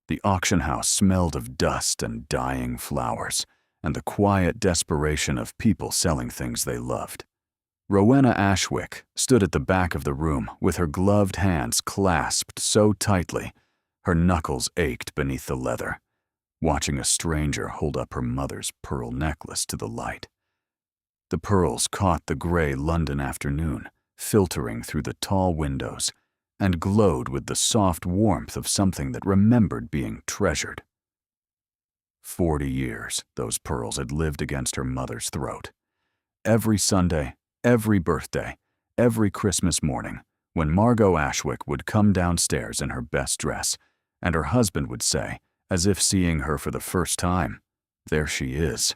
The auction house smelled of dust and dying flowers, and the quiet desperation of people selling things they loved. Rowena Ashwick stood at the back of the room with her gloved hands clasped so tightly her knuckles ached beneath the leather, watching a stranger hold up her mother's pearl necklace to the light. The pearls caught the gray London afternoon, filtering through the tall windows, and glowed with the soft warmth of something that remembered being treasured. 40 years those pearls had lived against her mother's throat. Every Sunday, every birthday, every Christmas morning, when Margot Ashwick would come downstairs in her best dress, and her husband would say, as if seeing her for the first time, "There she is."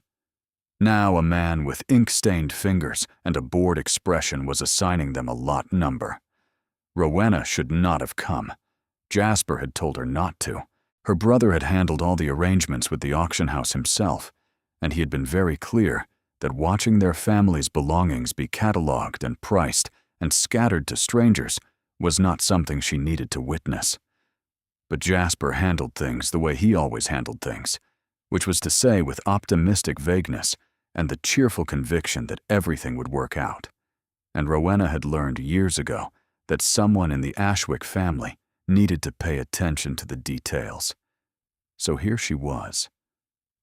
Now a man with ink-stained fingers and a bored expression was assigning them a lot number. Rowena should not have come. Jasper had told her not to. Her brother had handled all the arrangements with the auction house himself, and he had been very clear that watching their family's belongings be catalogued and priced and scattered to strangers was not something she needed to witness. But Jasper handled things the way he always handled things, which was to say with optimistic vagueness and the cheerful conviction that everything would work out. And Rowena had learned years ago that someone in the Ashwick family needed to pay attention to the details. So here she was,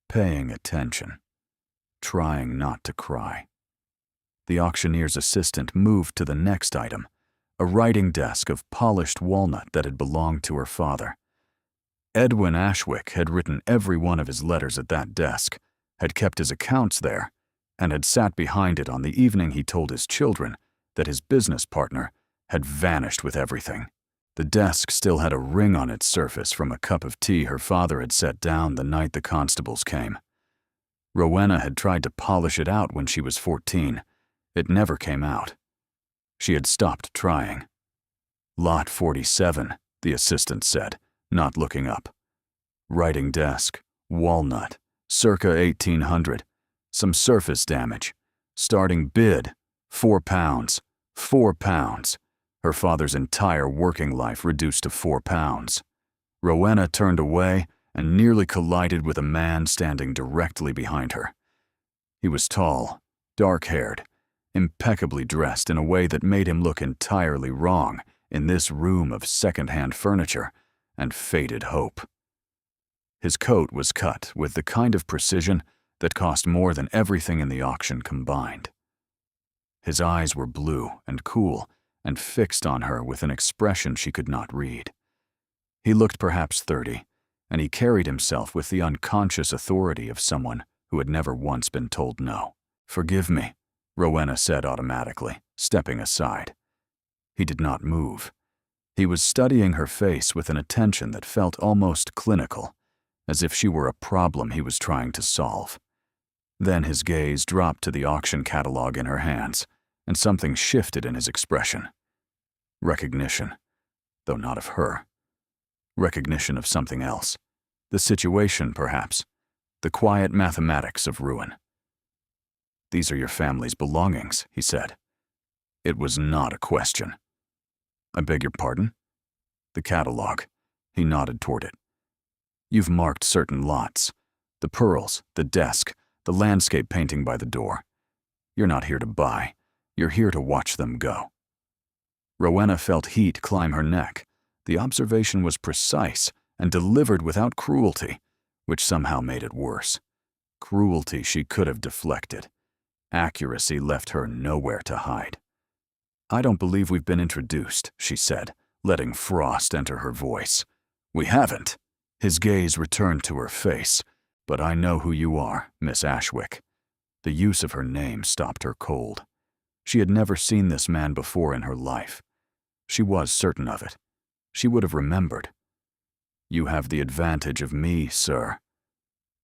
paying attention, trying not to cry. The auctioneer's assistant moved to the next item, a writing desk of polished walnut that had belonged to her father. Edwin Ashwick had written every one of his letters at that desk, had kept his accounts there, and had sat behind it on the evening he told his children that his business partner had vanished with everything. The desk still had a ring on its surface from a cup of tea her father had set down the night the constables came. Rowena had tried to polish it out when she was 14. It never came out. She had stopped trying. "Lot 47, the assistant said, not looking up. "Writing desk, walnut, circa 1800, some surface damage. Starting bid, £4, £4. Her father's entire working life reduced to £4. Rowena turned away and nearly collided with a man standing directly behind her. He was tall, dark-haired, impeccably dressed in a way that made him look entirely wrong in this room of second-hand furniture and faded hope. His coat was cut with the kind of precision that cost more than everything in the auction combined. His eyes were blue and cool and fixed on her with an expression she could not read. He looked perhaps 30, and he carried himself with the unconscious authority of someone who had never once been told no. "Forgive me," Rowena said automatically, stepping aside. He did not move. He was studying her face with an attention that felt almost clinical, as if she were a problem he was trying to solve. Then his gaze dropped to the auction catalog in her hands, and something shifted in his expression. Recognition, though not of her. Recognition of something else. The situation, perhaps. The quiet mathematics of ruin. "These are your family's belongings," he said. It was not a question. "I beg your pardon?" "The catalog." He nodded toward it. "You've marked certain lots. The pearls, the desk, the landscape painting by the door. You're not here to buy. You're here to watch them go." Rowena felt heat climb her neck. The observation was precise and delivered without cruelty, which somehow made it worse. Cruelty she could have deflected. Accuracy left her nowhere to hide. "I don't believe we've been introduced," she said, letting frost enter her voice. "We haven't." His gaze returned to her face. "But I know who you are, Miss Ashwick." The use of her name stopped her cold. She had never seen this man before in her life. She was certain of it. She would have remembered. "You have the advantage of me, sir."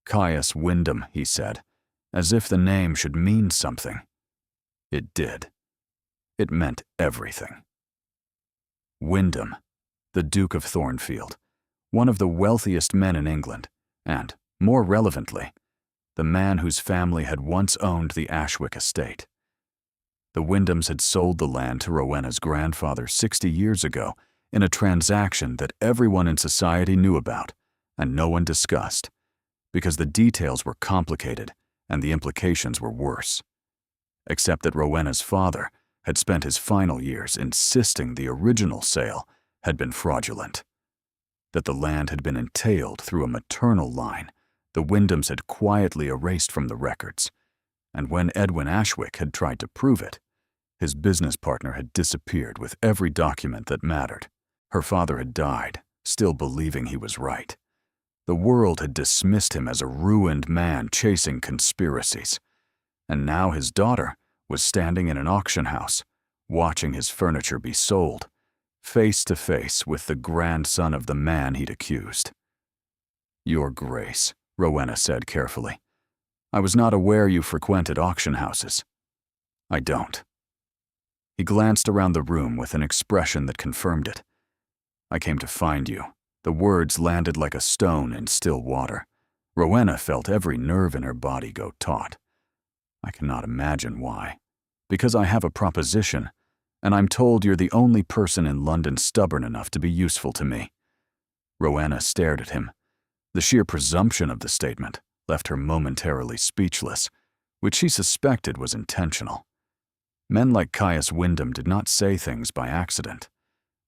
"Caius Wyndham," he said, as if the name should mean something. It did. It meant everything. Wyndham, the Duke of Thornfield, one of the wealthiest men in England, and, more relevantly, the man whose family had once owned the Ashwick estate. The Wyndhams had sold the land to Rowena's grandfather 60 years ago in a transaction that everyone in society knew about, and no one discussed, because the details were complicated and the implications were worse. Except that Rowena's father had spent his final years insisting the original sale had been fraudulent, that the land had been entailed through a maternal line the Wyndhams had quietly erased from the records, and when Edwin Ashwick had tried to prove it, his business partner had disappeared with every document that mattered. Her father had died, still believing he was right. The world had dismissed him as a ruined man chasing conspiracies, and now his daughter was standing in an auction house, watching his furniture be sold, face to face with the grandson of the man he'd accused. "Your Grace," Rowena said carefully, "I was not aware you frequented auction houses." "I don't." He glanced around the room with an expression that confirmed it. "I came to find you." The words landed like a stone in still water. Rowena felt every nerve in her body go taut. "I cannot imagine why. Because I have a proposition, and I'm told you're the only person in London stubborn enough to be useful to me." Rowena stared at him. The sheer presumption of the statement left her momentarily speechless, which she suspected was intentional. Men like Caius Wyndham did not say things by accident.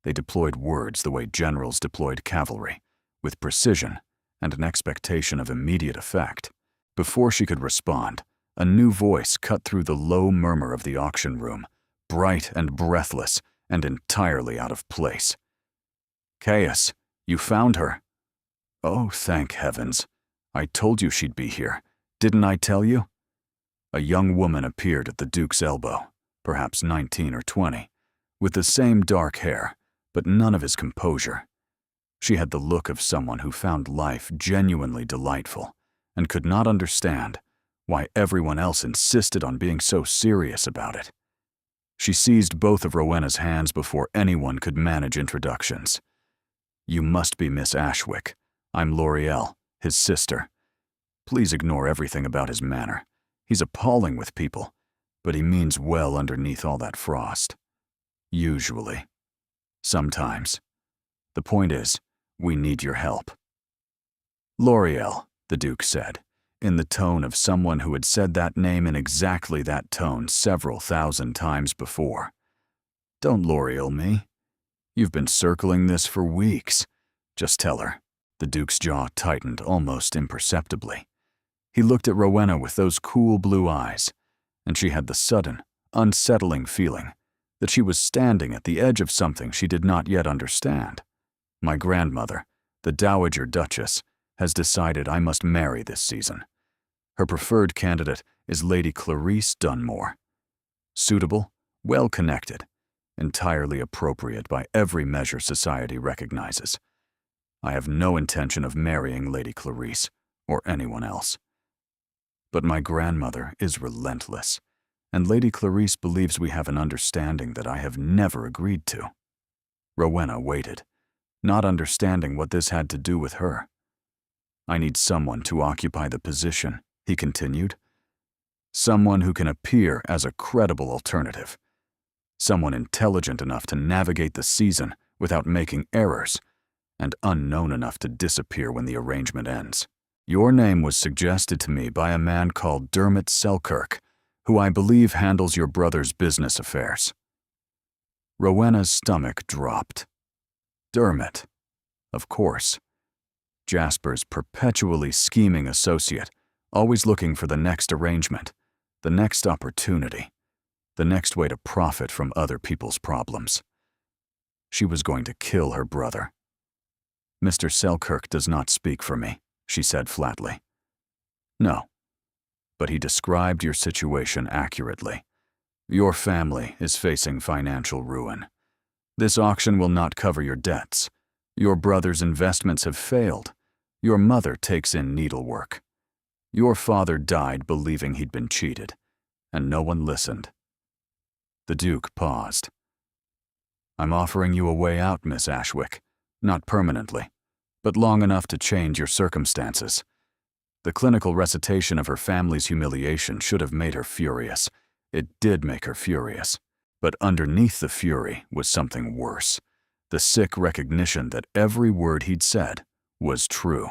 They deployed words the way generals deployed cavalry, with precision and an expectation of immediate effect. Before she could respond, a new voice cut through the low murmur of the auction room, bright and breathless and entirely out of place. "Caius, you found her." "Oh, thank heavens. I told you she'd be here. Didn't I tell you?" A young woman appeared at the Duke's elbow, perhaps 19 or 20, with the same dark hair, but none of his composure. She had the look of someone who found life genuinely delightful and could not understand why everyone else insisted on being so serious about it. She seized both of Rowena's hands before anyone could manage introductions. "You must be Miss Ashwick. I'm L'Oreal, his sister. Please ignore everything about his manner. He's appalling with people, but he means well underneath all that frost. Usually. Sometimes. The point is, we need your help." "L'Oreal," the Duke said, in the tone of someone who had said that name in exactly that tone several thousand times before. "Don't L'Oreal me. You've been circling this for weeks. Just tell her." The Duke's jaw tightened almost imperceptibly. He looked at Rowena with those cool blue eyes, and she had the sudden, unsettling feeling that she was standing at the edge of something she did not yet understand. "My grandmother, the Dowager Duchess, has decided I must marry this season. Her preferred candidate is Lady Clarice Dunmore. Suitable, well-connected, entirely appropriate by every measure society recognizes. I have no intention of marrying Lady Clarice or anyone else. But my grandmother is relentless, and Lady Clarice believes we have an understanding that I have never agreed to." Rowena waited, not understanding what this had to do with her. "I need someone to occupy the position," he continued. "Someone who can appear as a credible alternative. Someone intelligent enough to navigate the season without making errors, and unknown enough to disappear when the arrangement ends. Your name was suggested to me by a man called Dermot Selkirk, who I believe handles your brother's business affairs." Rowena's stomach dropped. Dermot. Of course. Jasper's perpetually scheming associate, always looking for the next arrangement, the next opportunity, the next way to profit from other people's problems. She was going to kill her brother. "Mr. Selkirk does not speak for me," she said flatly. "No. But he described your situation accurately. Your family is facing financial ruin. This auction will not cover your debts. Your brother's investments have failed. Your mother takes in needlework. Your father died believing he'd been cheated, and no one listened." The Duke paused. "I'm offering you a way out, Miss Ashwick. Not permanently, but long enough to change your circumstances." The clinical recitation of her family's humiliation should have made her furious. It did make her furious. But underneath the fury was something worse. The sick recognition that every word he'd said was true.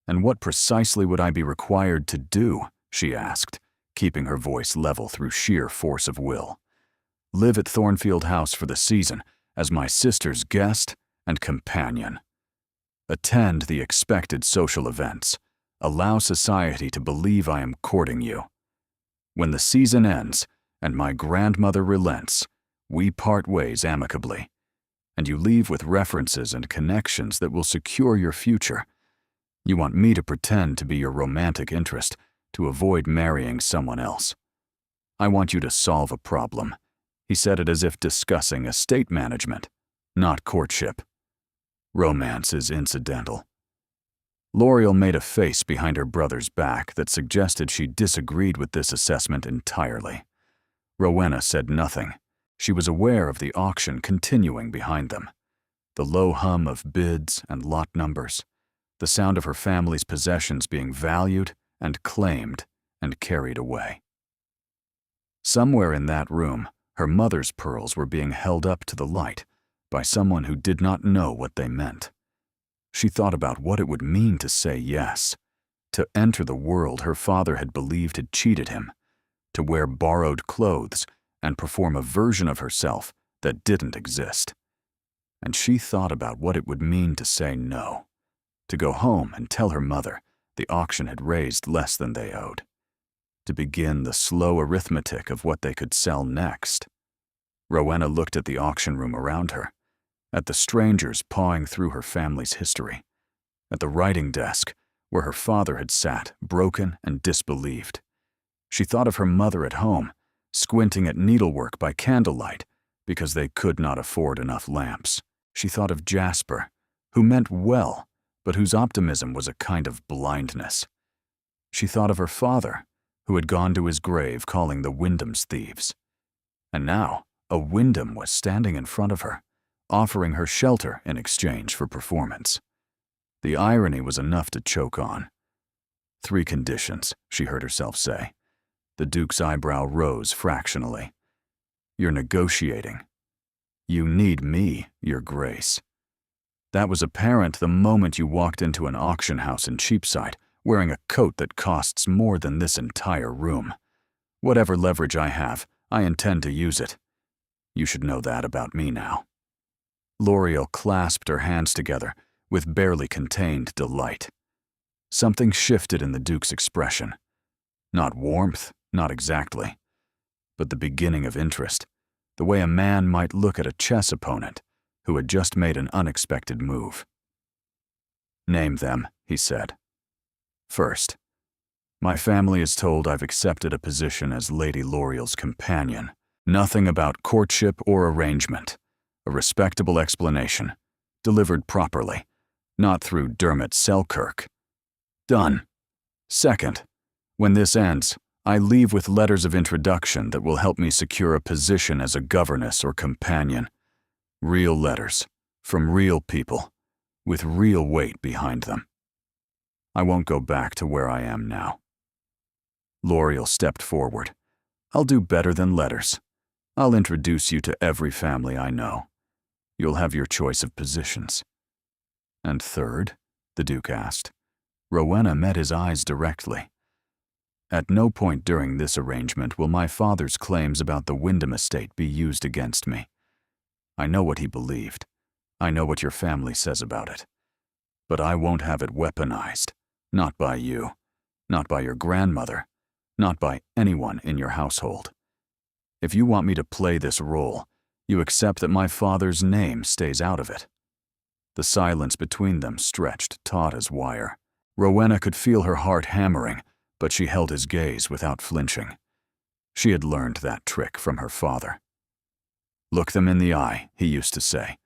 And what precisely would I be required to do? She asked, keeping her voice level through sheer force of will. Live at Thornfield House for the season as my sister's guest and companion. Attend the expected social events. Allow society to believe I am courting you. When the season ends and my grandmother relents, we part ways amicably, and you leave with references and connections that will secure your future. You want me to pretend to be your romantic interest to avoid marrying someone else. I want you to solve a problem. He said it as if discussing estate management, not courtship. Romance is incidental. L'Oreal made a face behind her brother's back that suggested she disagreed with this assessment entirely. Rowena said nothing. She was aware of the auction continuing behind them. The low hum of bids and lot numbers. The sound of her family's possessions being valued and claimed and carried away. Somewhere in that room, her mother's pearls were being held up to the light by someone who did not know what they meant. She thought about what it would mean to say yes, to enter the world her father had believed had cheated him, to wear borrowed clothes and perform a version of herself that didn't exist. And she thought about what it would mean to say no, to go home and tell her mother the auction had raised less than they owed, to begin the slow arithmetic of what they could sell next. Rowena looked at the auction room around her, at the strangers pawing through her family's history, at the writing desk where her father had sat, broken and disbelieved. She thought of her mother at home, squinting at needlework by candlelight because they could not afford enough lamps. She thought of Jasper, who meant well, but whose optimism was a kind of blindness. She thought of her father, who had gone to his grave calling the Wyndham's thieves. And now, a Wyndham was standing in front of her, offering her shelter in exchange for performance. The irony was enough to choke on. 3 conditions, she heard herself say. The Duke's eyebrow rose fractionally. You're negotiating. You need me, Your Grace. That was apparent the moment you walked into an auction house in Cheapside, wearing a coat that costs more than this entire room. Whatever leverage I have, I intend to use it. You should know that about me now. L'Oreal clasped her hands together with barely contained delight. Something shifted in the Duke's expression. Not warmth, not exactly, but the beginning of interest, the way a man might look at a chess opponent who had just made an unexpected move. Name them, he said. First, my family is told I've accepted a position as Lady L'Oreal's companion. Nothing about courtship or arrangement. A respectable explanation, delivered properly, not through Dermot Selkirk. Done. Second, when this ends, I leave with letters of introduction that will help me secure a position as a governess or companion. Real letters, from real people, with real weight behind them. I won't go back to where I am now. L'Oreal stepped forward. I'll do better than letters. I'll introduce you to every family I know. You'll have your choice of positions. And third, the Duke asked. Rowena met his eyes directly. At no point during this arrangement will my father's claims about the Wyndham estate be used against me. I know what he believed. I know what your family says about it. But I won't have it weaponized. Not by you. Not by your grandmother. Not by anyone in your household. If you want me to play this role, you accept that my father's name stays out of it. The silence between them stretched taut as wire. Rowena could feel her heart hammering, but she held his gaze without flinching. She had learned that trick from her father. Look them in the eye, he used to say.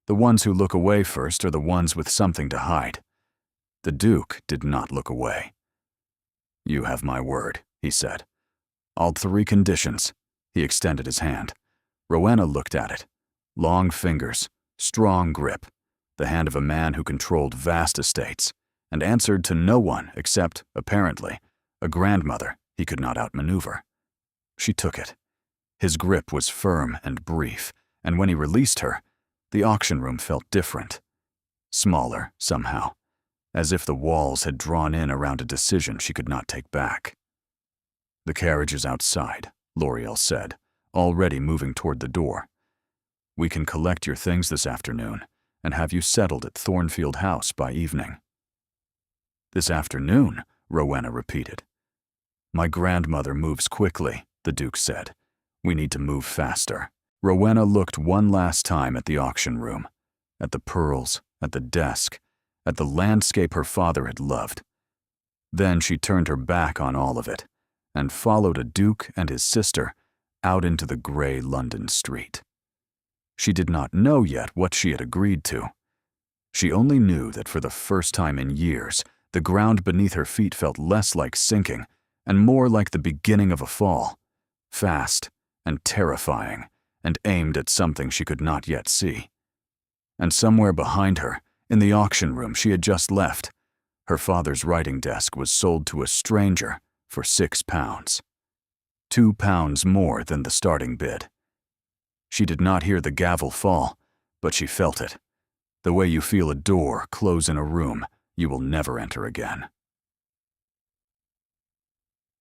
The ones who look away first are the ones with something to hide. The Duke did not look away. You have my word, he said. All 3 conditions. He extended his hand. Rowena looked at it. Long fingers, strong grip, the hand of a man who controlled vast estates, and answered to no one except, apparently, a grandmother he could not outmaneuver. She took it. His grip was firm and brief, and when he released her, the auction room felt different. Smaller, somehow. as if the walls had drawn in around a decision she could not take back. "The carriage is outside," L'Oreal said, already moving toward the door. "We can collect your things this afternoon and have you settled at Thornfield House by evening." "This afternoon?" Rowena repeated. "My grandmother moves quickly," the Duke said. "We need to move faster." Rowena looked one last time at the auction room, at the pearls, at the desk, at the landscape her father had loved. Then she turned her back on all of it and followed a Duke and his sister out into the gray London street. She did not know yet what she had agreed to. She only knew that for the first time in years, the ground beneath her feet felt less like sinking and more like the beginning of a fall, fast and terrifying and aimed at something she could not yet see. And somewhere behind her, in the auction room she had just left, her father's writing desk was sold to a stranger for £6. £2 more than the starting bid. She did not hear the gavel fall, but she felt it, the way you feel a door close in a room you will never enter again.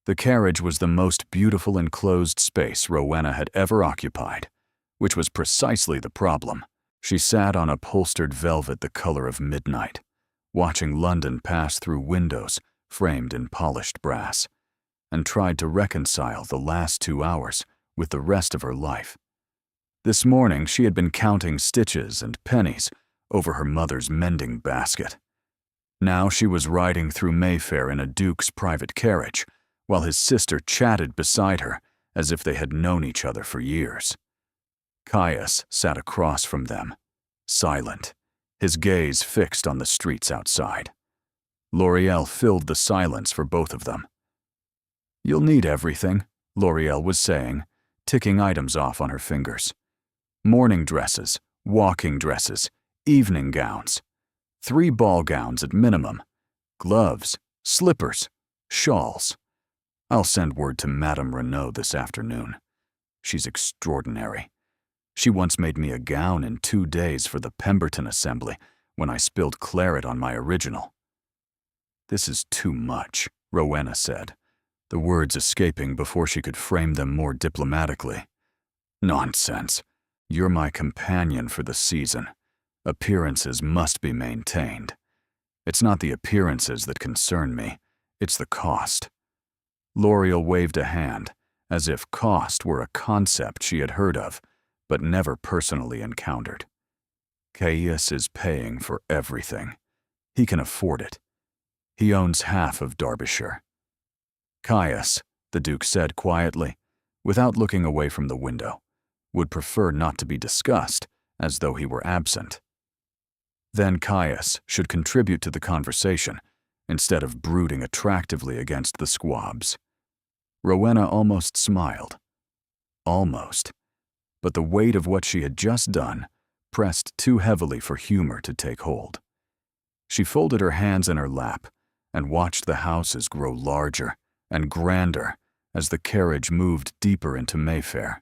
The carriage was the most beautiful enclosed space Rowena had ever occupied, which was precisely the problem. She sat on upholstered velvet the color of midnight, watching London pass through windows framed in polished brass, and tried to reconcile the last 2 hours with the rest of her life. This morning she had been counting stitches and pennies over her mother's mending basket. Now she was riding through Mayfair in a Duke's private carriage, while his sister chatted beside her as if they had known each other for years. Caius sat across from them, silent, his gaze fixed on the streets outside. L'Oreal filled the silence for both of them. "You'll need everything," L'Oreal was saying, ticking items off on her fingers. "Morning dresses, walking dresses, evening gowns, 3 ball gowns at minimum, gloves, slippers, shawls. I'll send word to Madame Renaud this afternoon. She's extraordinary. She once made me a gown in 2 days for the Pemberton Assembly when I spilled claret on my original." "This is too much," Rowena said, the words escaping before she could frame them more diplomatically. "Nonsense. You're my companion for the season. Appearances must be maintained. It's not the appearances that concern me, it's the cost." L'Oreal waved a hand, as if cost were a concept she had heard of, but never personally encountered. "Caius is paying for everything. He can afford it. He owns half of Derbyshire." Caius, the Duke said quietly, without looking away from the window, would prefer not to be discussed, as though he were absent. Then Caius should contribute to the conversation, instead of brooding attractively against the squabs. Rowena almost smiled. Almost. But the weight of what she had just done pressed too heavily for humor to take hold. She folded her hands in her lap and watched the houses grow larger and grander as the carriage moved deeper into Mayfair,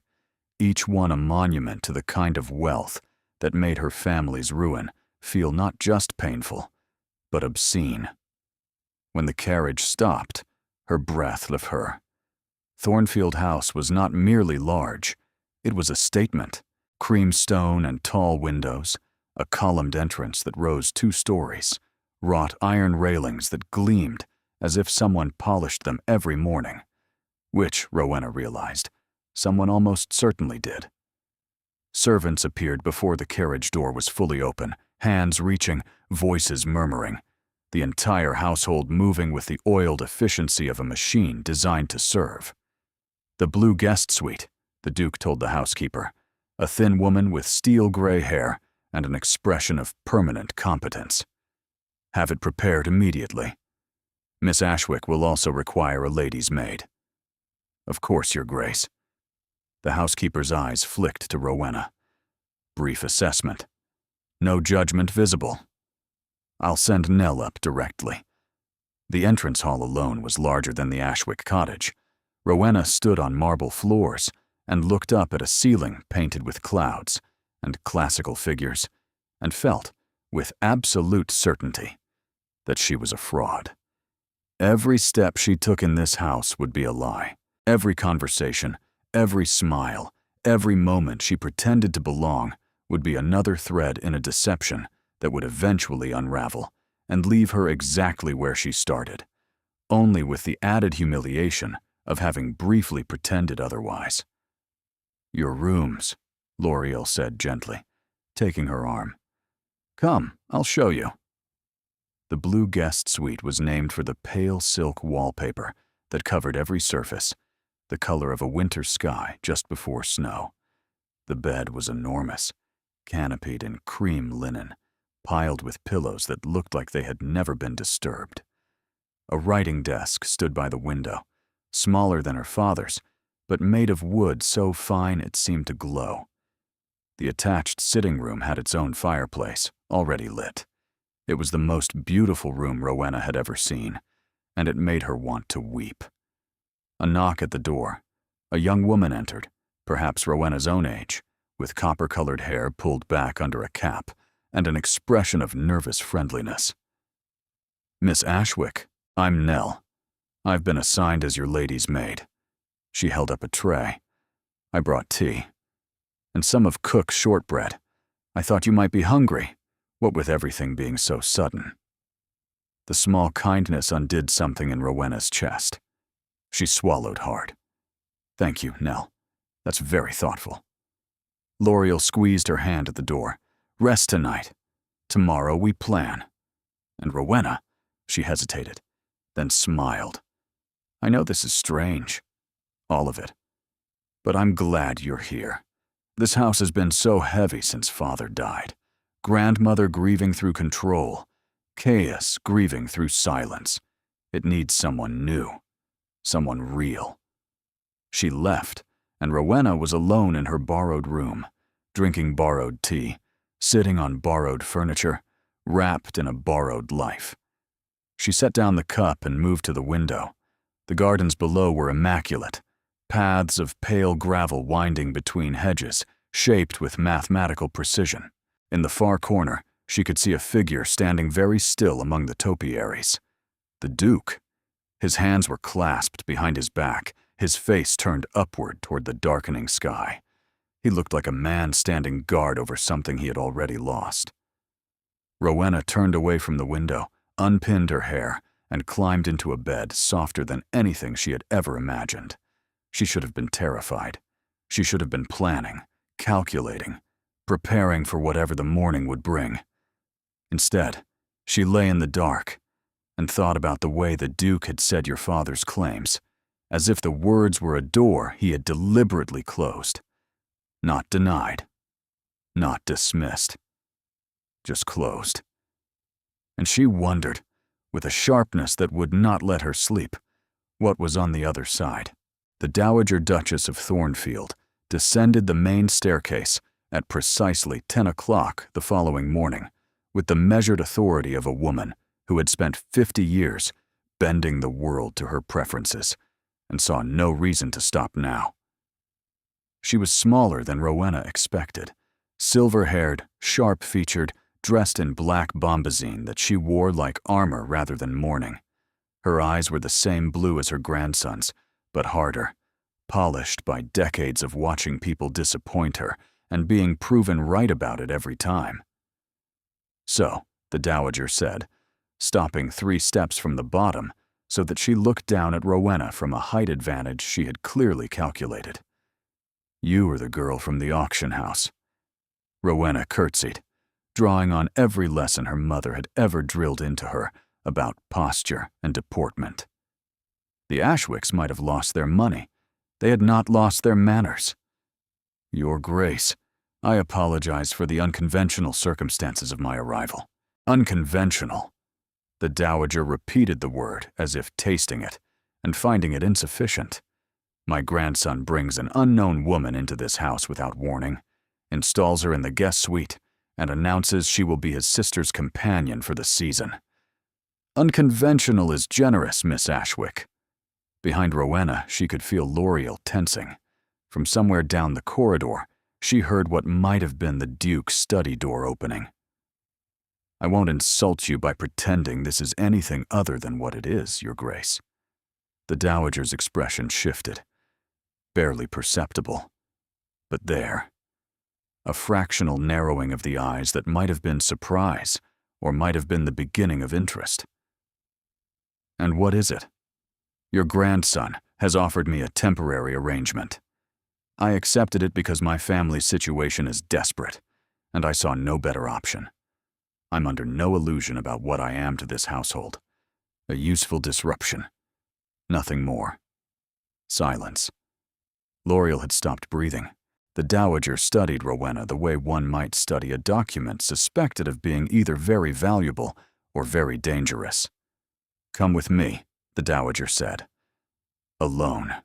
each one a monument to the kind of wealth that made her family's ruin feel not just painful, but obscene. When the carriage stopped, her breath left her. Thornfield House was not merely large, it was a statement. Cream stone and tall windows, a columned entrance that rose 2 stories, wrought iron railings that gleamed as if someone polished them every morning, which, Rowena realized, someone almost certainly did. Servants appeared before the carriage door was fully open, hands reaching, voices murmuring, the entire household moving with the oiled efficiency of a machine designed to serve. "The blue guest suite," the Duke told the housekeeper, a thin woman with steel-gray hair and an expression of permanent competence. "Have it prepared immediately. Miss Ashwick will also require a lady's maid." "Of course, Your Grace." The housekeeper's eyes flicked to Rowena. Brief assessment. No judgment visible. "I'll send Nell up directly." The entrance hall alone was larger than the Ashwick cottage. Rowena stood on marble floors and looked up at a ceiling painted with clouds and classical figures, and felt, with absolute certainty, that she was a fraud. Every step she took in this house would be a lie. Every conversation, every smile, every moment she pretended to belong would be another thread in a deception that would eventually unravel and leave her exactly where she started, only with the added humiliation of having briefly pretended otherwise. "Your rooms," L'Oreal said gently, taking her arm. "Come, I'll show you." The blue guest suite was named for the pale silk wallpaper that covered every surface, the color of a winter sky just before snow. The bed was enormous, canopied in cream linen, piled with pillows that looked like they had never been disturbed. A writing desk stood by the window, smaller than her father's, but made of wood so fine it seemed to glow. The attached sitting room had its own fireplace, already lit. It was the most beautiful room Rowena had ever seen, and it made her want to weep. A knock at the door. A young woman entered, perhaps Rowena's own age, with copper-colored hair pulled back under a cap and an expression of nervous friendliness. "Miss Ashwick, I'm Nell. I've been assigned as your lady's maid." She held up a tray. "I brought tea. And some of Cook's shortbread. I thought you might be hungry, what with everything being so sudden." The small kindness undid something in Rowena's chest. She swallowed hard. "Thank you, Nell. That's very thoughtful." L'Oreal squeezed her hand at the door. "Rest tonight. Tomorrow we plan." And Rowena, she hesitated, then smiled. "I know this is strange, all of it, but I'm glad you're here. This house has been so heavy since Father died. Grandmother grieving through control, Caius grieving through silence. It needs someone new, someone real." She left, and Rowena was alone in her borrowed room, drinking borrowed tea, sitting on borrowed furniture, wrapped in a borrowed life. She set down the cup and moved to the window. The gardens below were immaculate, paths of pale gravel winding between hedges, shaped with mathematical precision. In the far corner, she could see a figure standing very still among the topiaries. The Duke. His hands were clasped behind his back, his face turned upward toward the darkening sky. He looked like a man standing guard over something he had already lost. Rowena turned away from the window, unpinned her hair, and climbed into a bed softer than anything she had ever imagined. She should have been terrified. She should have been planning, calculating, preparing for whatever the morning would bring. Instead, she lay in the dark and thought about the way the Duke had said your father's claims, as if the words were a door he had deliberately closed. Not denied, not dismissed, just closed. And she wondered, with a sharpness that would not let her sleep, what was on the other side. The Dowager Duchess of Thornfield descended the main staircase at precisely 10 o'clock the following morning, with the measured authority of a woman who had spent 50 years bending the world to her preferences and saw no reason to stop now. She was smaller than Rowena expected, silver-haired, sharp-featured, dressed in black bombazine that she wore like armor rather than mourning. Her eyes were the same blue as her grandson's, but harder, polished by decades of watching people disappoint her and being proven right about it every time. "So," the Dowager said, stopping 3 steps from the bottom so that she looked down at Rowena from a height advantage she had clearly calculated. "You are the girl from the auction house." Rowena curtsied, drawing on every lesson her mother had ever drilled into her about posture and deportment. The Ashwicks might have lost their money. They had not lost their manners. "Your Grace, I apologize for the unconventional circumstances of my arrival." Unconventional. The Dowager repeated the word as if tasting it and finding it insufficient. "My grandson brings an unknown woman into this house without warning, installs her in the guest suite, and announces she will be his sister's companion for the season. Unconventional is generous, Miss Ashwick." Behind Rowena, she could feel L'Oreal tensing. From somewhere down the corridor, she heard what might have been the Duke's study door opening. I won't insult you by pretending this is anything other than what it is, Your Grace." The dowager's expression shifted, barely perceptible, but there. A fractional narrowing of the eyes that might have been surprise or might have been the beginning of interest. "And what is it?" "Your grandson has offered me a temporary arrangement. I accepted it because my family's situation is desperate, and I saw no better option. I'm under no illusion about what I am to this household. A useful disruption. Nothing more." Silence. L'Oreal had stopped breathing. The dowager studied Rowena the way one might study a document suspected of being either very valuable or very dangerous. "Come with me," the dowager said. "Alone."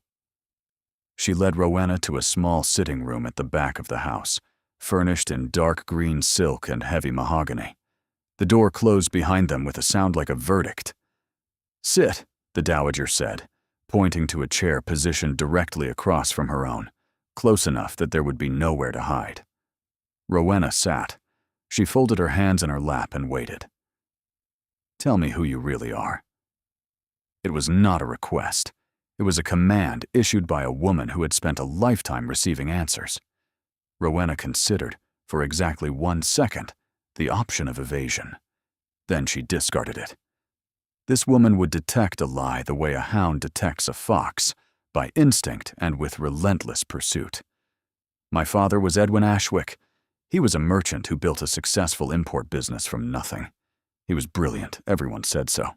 She led Rowena to a small sitting room at the back of the house, furnished in dark green silk and heavy mahogany. The door closed behind them with a sound like a verdict. "Sit," the dowager said, pointing to a chair positioned directly across from her own, close enough that there would be nowhere to hide. Rowena sat. She folded her hands in her lap and waited. "Tell me who you really are." It was not a request. It was a command issued by a woman who had spent a lifetime receiving answers. Rowena considered, for exactly 1 second, the option of evasion. Then she discarded it. This woman would detect a lie the way a hound detects a fox, by instinct and with relentless pursuit. "My father was Edwin Ashwick. He was a merchant who built a successful import business from nothing. He was brilliant, everyone said so.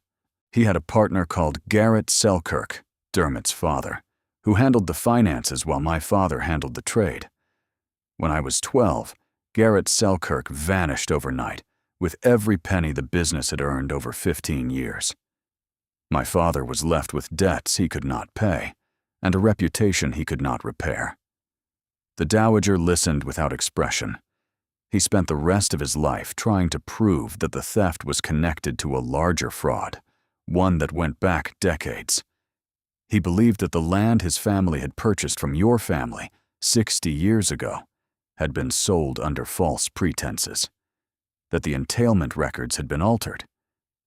He had a partner called Garrett Selkirk, Dermot's father, who handled the finances while my father handled the trade. When I was 12, Garrett Selkirk vanished overnight, with every penny the business had earned over 15 years. My father was left with debts he could not pay, and a reputation he could not repair." The dowager listened without expression. He spent the rest of his life trying to prove that the theft was connected to a larger fraud, one that went back decades. He believed that the land his family had purchased from your family 60 years ago had been sold under false pretenses, that the entailment records had been altered,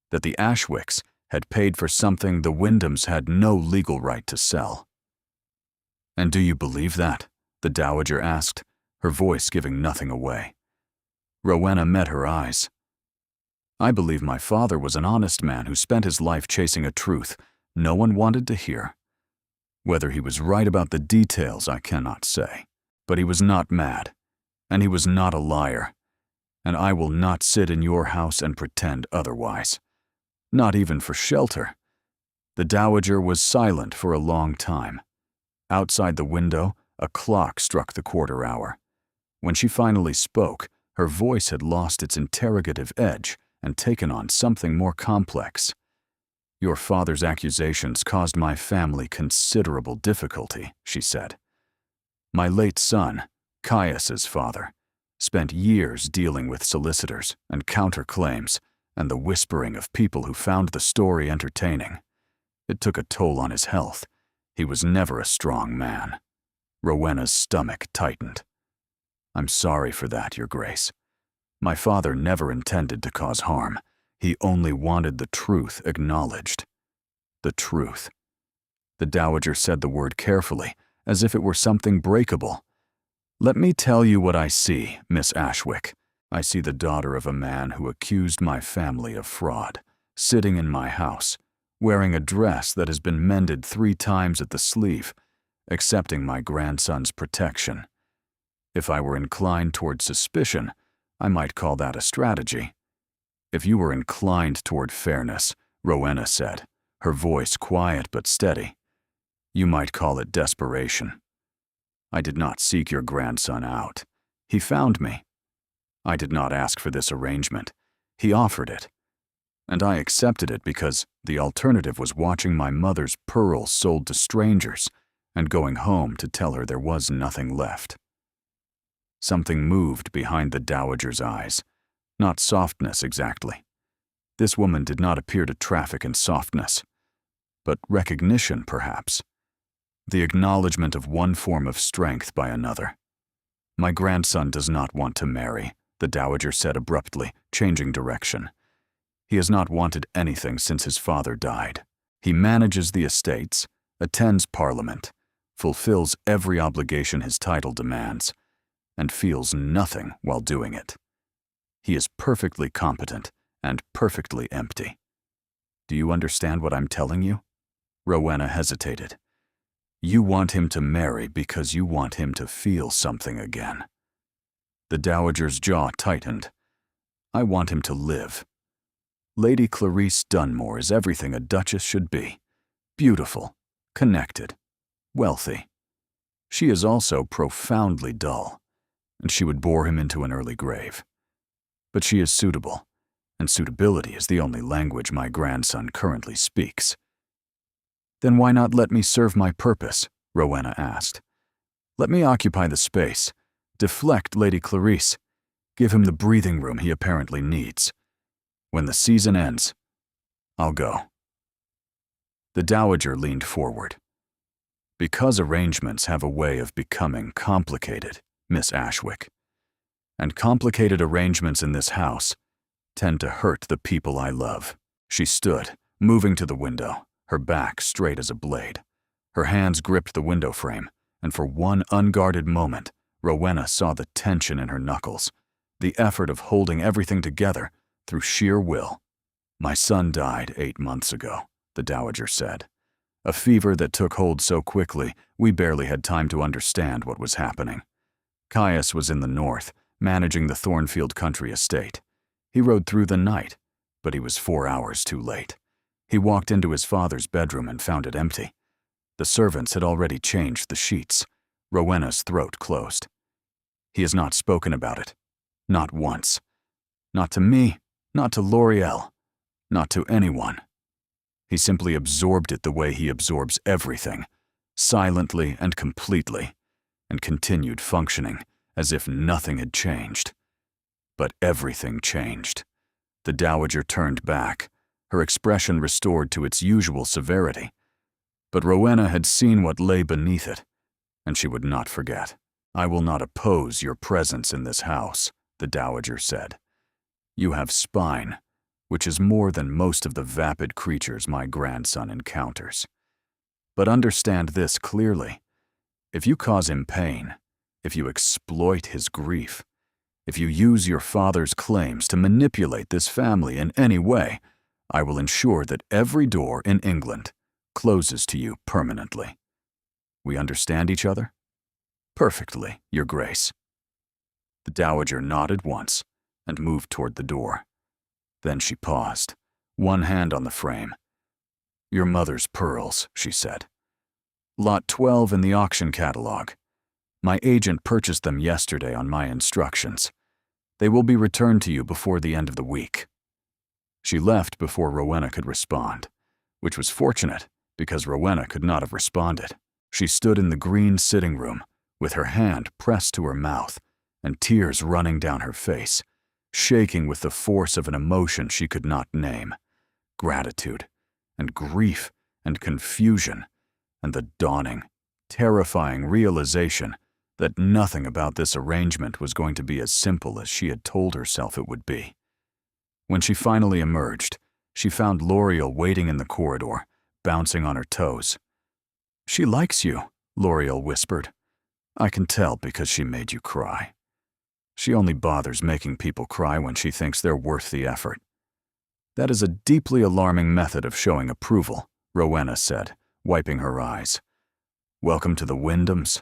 that the Ashwicks had paid for something the Wyndhams had no legal right to sell. "And do you believe that?" the dowager asked, her voice giving nothing away. Rowena met her eyes. "I believe my father was an honest man who spent his life chasing a truth no one wanted to hear. Whether he was right about the details, I cannot say. But he was not mad, and he was not a liar, and I will not sit in your house and pretend otherwise. Not even for shelter." The dowager was silent for a long time. Outside the window, a clock struck the quarter hour. When she finally spoke, her voice had lost its interrogative edge and taken on something more complex. "Your father's accusations caused my family considerable difficulty," she said. "My late son, Caius's father, spent years dealing with solicitors and counterclaims and the whispering of people who found the story entertaining. It took a toll on his health. He was never a strong man." Rowena's stomach tightened. "I'm sorry for that, Your Grace. My father never intended to cause harm. He only wanted the truth acknowledged." The truth. The dowager said the word carefully, as if it were something breakable. "Let me tell you what I see, Miss Ashwick. I see the daughter of a man who accused my family of fraud, sitting in my house, wearing a dress that has been mended 3 times at the sleeve, accepting my grandson's protection. If I were inclined toward suspicion, I might call that a strategy. If you were inclined toward fairness," Rowena said, her voice quiet but steady, "you might call it desperation. I did not seek your grandson out. He found me. I did not ask for this arrangement. He offered it. And I accepted it because the alternative was watching my mother's pearls sold to strangers and going home to tell her there was nothing left." Something moved behind the dowager's eyes. Not softness exactly. This woman did not appear to traffic in softness. But recognition, perhaps. The acknowledgement of one form of strength by another. "My grandson does not want to marry," the Dowager said abruptly, changing direction. He has not wanted anything since his father died. He manages the estates, attends Parliament, fulfills every obligation his title demands, and feels nothing while doing it. He is perfectly competent and perfectly empty. Do you understand what I'm telling you? Rowena hesitated. You want him to marry because you want him to feel something again. The Dowager's jaw tightened. I want him to live. Lady Clarice Dunmore is everything a duchess should be. Beautiful, connected, wealthy. She is also profoundly dull, and she would bore him into an early grave. But she is suitable, and suitability is the only language my grandson currently speaks. Then why not let me serve my purpose? Rowena asked. Let me occupy the space, deflect Lady Clarice, give him the breathing room he apparently needs. When the season ends, I'll go. The Dowager leaned forward. Because arrangements have a way of becoming complicated, Miss Ashwick, and complicated arrangements in this house tend to hurt the people I love. She stood, moving to the window, her back straight as a blade. Her hands gripped the window frame, and for one unguarded moment, Rowena saw the tension in her knuckles, the effort of holding everything together through sheer will. My son died 8 months ago, the Dowager said. A fever that took hold so quickly, we barely had time to understand what was happening. Caius was in the north, managing the Thornfield country estate. He rode through the night, but he was 4 hours too late. He walked into his father's bedroom and found it empty. The servants had already changed the sheets. Rowena's throat closed. He has not spoken about it. Not once. Not to me, not to L'Oreal, not to anyone. He simply absorbed it the way he absorbs everything, silently and completely, and continued functioning as if nothing had changed. But everything changed. The Dowager turned back, her expression restored to its usual severity. But Rowena had seen what lay beneath it, and she would not forget. I will not oppose your presence in this house, the Dowager said. You have spine, which is more than most of the vapid creatures my grandson encounters. But understand this clearly. If you cause him pain, if you exploit his grief, if you use your father's claims to manipulate this family in any way, I will ensure that every door in England closes to you permanently. We understand each other? Perfectly, Your Grace. The Dowager nodded once and moved toward the door. Then she paused, one hand on the frame. Your mother's pearls, she said. Lot 12 in the auction catalog. My agent purchased them yesterday on my instructions. They will be returned to you before the end of the week. She left before Rowena could respond, which was fortunate because Rowena could not have responded. She stood in the green sitting room with her hand pressed to her mouth and tears running down her face, shaking with the force of an emotion she could not name, gratitude and grief and confusion and the dawning, terrifying realization that nothing about this arrangement was going to be as simple as she had told herself it would be. When she finally emerged, she found L'Oreal waiting in the corridor, bouncing on her toes. She likes you, L'Oreal whispered. I can tell because she made you cry. She only bothers making people cry when she thinks they're worth the effort. That is a deeply alarming method of showing approval, Rowena said, wiping her eyes. Welcome to the Wyndhams.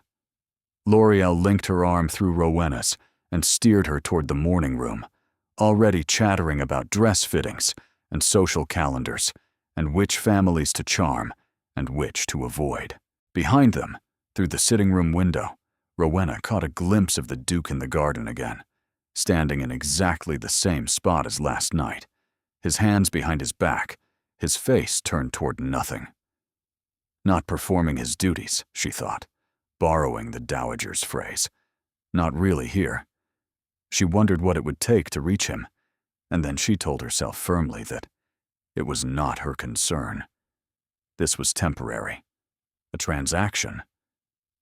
L'Oreal linked her arm through Rowena's and steered her toward the morning room, already chattering about dress fittings and social calendars and which families to charm and which to avoid. Behind them, through the sitting room window, Rowena caught a glimpse of the Duke in the garden again, standing in exactly the same spot as last night, his hands behind his back, his face turned toward nothing. Not performing his duties, she thought, borrowing the Dowager's phrase. Not really here. She wondered what it would take to reach him, and then she told herself firmly that it was not her concern. This was temporary, a transaction,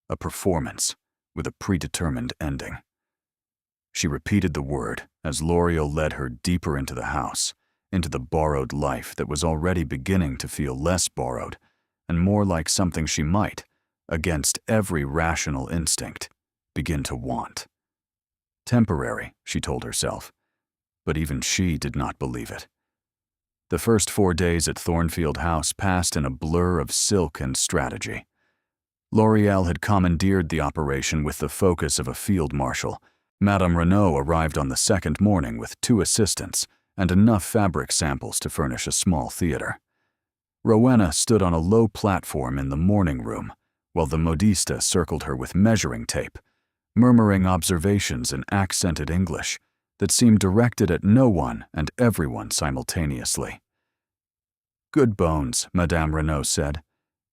a performance with a predetermined ending. She repeated the word as L'Oreal led her deeper into the house, into the borrowed life that was already beginning to feel less borrowed and more like something she might, against every rational instinct, begin to want. Temporary, she told herself, but even she did not believe it. The first 4 days at Thornfield House passed in a blur of silk and strategy. L'Oreal had commandeered the operation with the focus of a field marshal. Madame Renaud arrived on the second morning with 2 assistants and enough fabric samples to furnish a small theater. Rowena stood on a low platform in the morning room, while the modista circled her with measuring tape, murmuring observations in accented English that seemed directed at no one and everyone simultaneously. "Good bones," Madame Renaud said,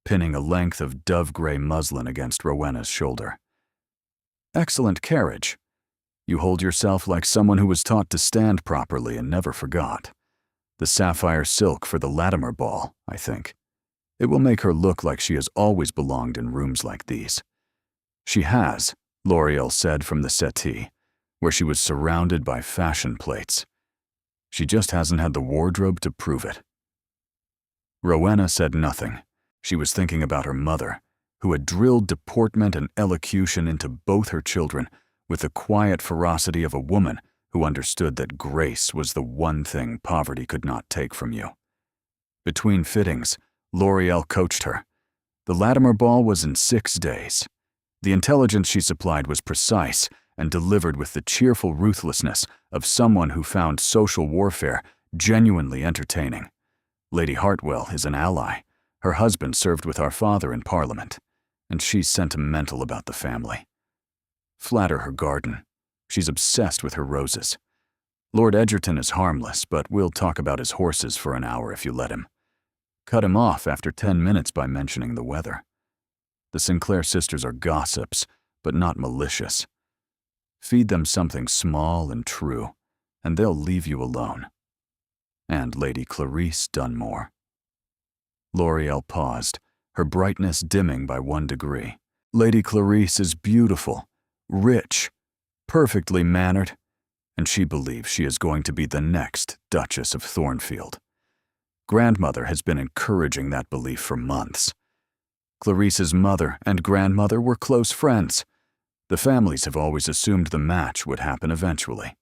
pinning a length of dove-gray muslin against Rowena's shoulder. "Excellent carriage. You hold yourself like someone who was taught to stand properly and never forgot. The sapphire silk for the Latimer ball, I think. It will make her look like she has always belonged in rooms like these." "She has," L'Oreal said from the settee, where she was surrounded by fashion plates. "She just hasn't had the wardrobe to prove it." Rowena said nothing. She was thinking about her mother, who had drilled deportment and elocution into both her children with the quiet ferocity of a woman who understood that grace was the one thing poverty could not take from you. Between fittings, L'Oreal coached her. The Latimer ball was in 6 days. The intelligence she supplied was precise and delivered with the cheerful ruthlessness of someone who found social warfare genuinely entertaining. Lady Hartwell is an ally. Her husband served with our father in Parliament, and she's sentimental about the family. Flatter her garden. She's obsessed with her roses. Lord Edgerton is harmless, but we'll talk about his horses for an hour if you let him. Cut him off after 10 minutes by mentioning the weather. The Sinclair sisters are gossips, but not malicious. Feed them something small and true, and they'll leave you alone. And Lady Clarice Dunmore." L'Oreal paused, her brightness dimming by 1 degree. "Lady Clarice is beautiful, rich, perfectly mannered, and she believes she is going to be the next Duchess of Thornfield. Grandmother has been encouraging that belief for months. Clarice's mother and grandmother were close friends. The families have always assumed the match would happen eventually.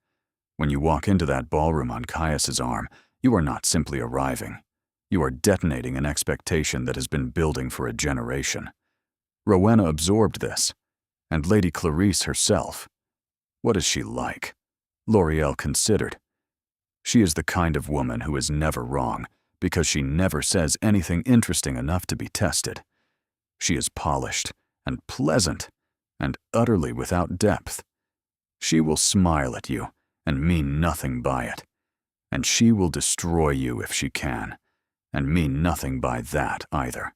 When you walk into that ballroom on Caius's arm, you are not simply arriving. You are detonating an expectation that has been building for a generation. Rowena absorbed this, and Lady Clarice herself. What is she like?" L'Oreal considered. "She is the kind of woman who is never wrong, because she never says anything interesting enough to be tested. She is polished and pleasant and utterly without depth. She will smile at you and mean nothing by it, and she will destroy you if she can, and mean nothing by that either.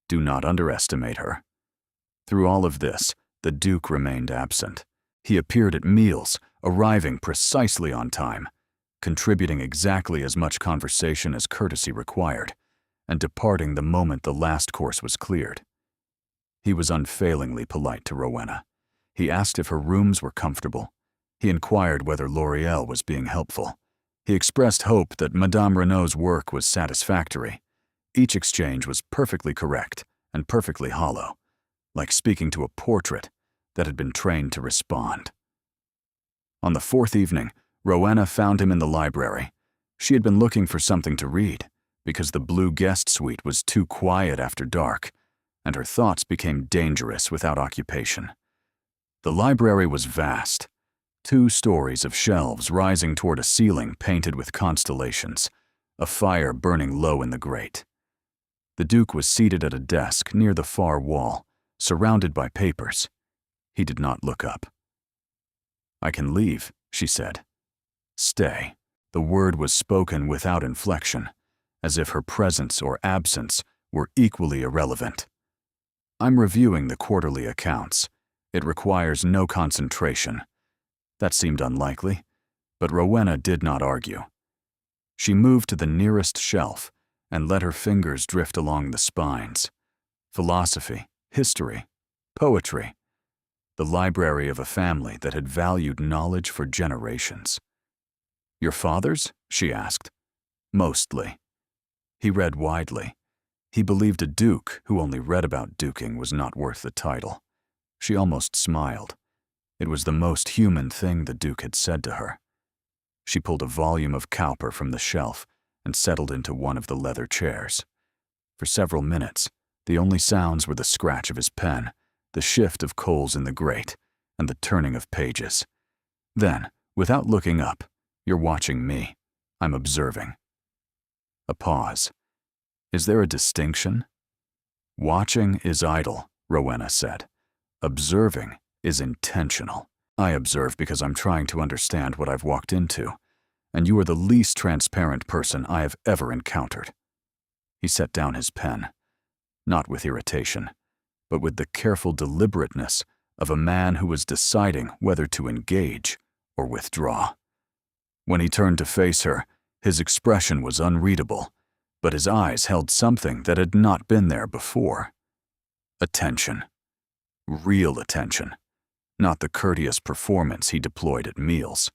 Do not underestimate her." Through all of this, the Duke remained absent. He appeared at meals, arriving precisely on time, contributing exactly as much conversation as courtesy required, and departing the moment the last course was cleared. He was unfailingly polite to Rowena. He asked if her rooms were comfortable. He inquired whether L'Oreal was being helpful. He expressed hope that Madame Renaud's work was satisfactory. Each exchange was perfectly correct and perfectly hollow, like speaking to a portrait that had been trained to respond. On the 4th evening, Rowena found him in the library. She had been looking for something to read, because the blue guest suite was too quiet after dark, and her thoughts became dangerous without occupation. The library was vast. 2 stories of shelves rising toward a ceiling painted with constellations, a fire burning low in the grate. The Duke was seated at a desk near the far wall, surrounded by papers. He did not look up. "I can leave," she said. "Stay." The word was spoken without inflection, as if her presence or absence were equally irrelevant. "I'm reviewing the quarterly accounts. It requires no concentration." That seemed unlikely, but Rowena did not argue. She moved to the nearest shelf and let her fingers drift along the spines. Philosophy, history, poetry. the library of a family that had valued knowledge for generations. "Your father's?" she asked. "Mostly." He read widely. He believed a duke who only read about duking was not worth the title. She almost smiled. It was the most human thing the duke had said to her. She pulled a volume of Cowper from the shelf and settled into one of the leather chairs. For several minutes, the only sounds were the scratch of his pen, the shift of coals in the grate, and the turning of pages. Then, without looking up, "You're watching me. I'm observing." A pause. "Is there a distinction?" "Watching is idle," Rowena said. "Observing is intentional. I observe because I'm trying to understand what I've walked into, and you are the least transparent person I have ever encountered." He set down his pen, not with irritation, but with the careful deliberateness of a man who was deciding whether to engage or withdraw. When he turned to face her, his expression was unreadable, but his eyes held something that had not been there before. Attention. Real attention, not the courteous performance he deployed at meals.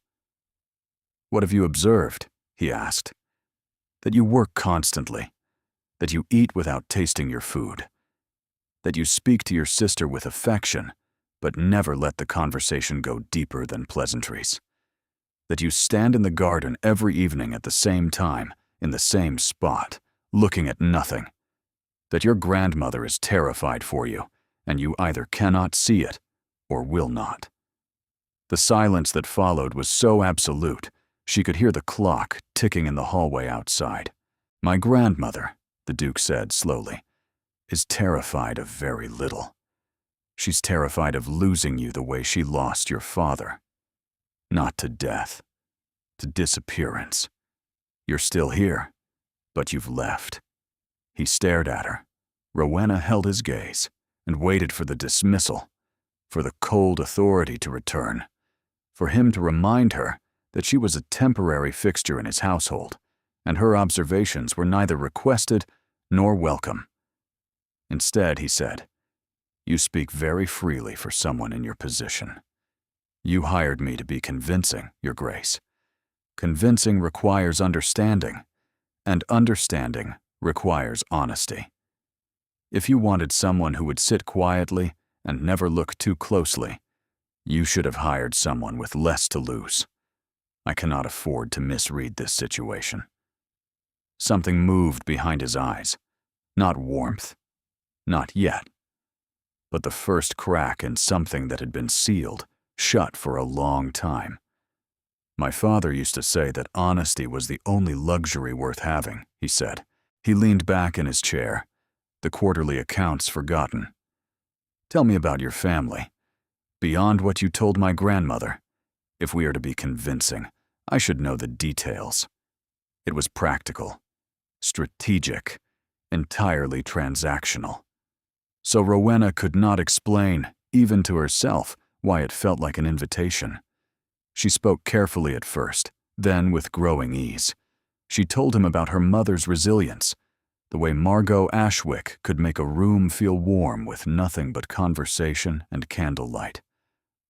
"What have you observed?" he asked. "That you work constantly, that you eat without tasting your food, that you speak to your sister with affection, but never let the conversation go deeper than pleasantries, that you stand in the garden every evening at the same time, in the same spot, looking at nothing, that your grandmother is terrified for you, and you either cannot see it or will not." The silence that followed was so absolute, she could hear the clock ticking in the hallway outside. "My grandmother," the Duke said slowly, "is terrified of very little. She's terrified of losing you the way she lost your father. Not to death, to disappearance. You're still here, but you've left." He stared at her. Rowena held his gaze and waited for the dismissal, for the cold authority to return, for him to remind her that she was a temporary fixture in his household, and her observations were neither requested nor welcome. Instead, he said, "You speak very freely for someone in your position. You hired me to be convincing, Your Grace. Convincing requires understanding, and understanding requires honesty. If you wanted someone who would sit quietly and never look too closely, you should have hired someone with less to lose. I cannot afford to misread this situation." Something moved behind his eyes. Not warmth. Not yet. But the first crack in something that had been sealed, shut for a long time. "My father used to say that honesty was the only luxury worth having," he said. He leaned back in his chair, the quarterly accounts forgotten. "Tell me about your family. Beyond what you told my grandmother. If we are to be convincing, I should know the details." It was practical, strategic, entirely transactional. So Rowena could not explain, even to herself, why it felt like an invitation. She spoke carefully at first, then with growing ease. She told him about her mother's resilience, the way Margot Ashwick could make a room feel warm with nothing but conversation and candlelight.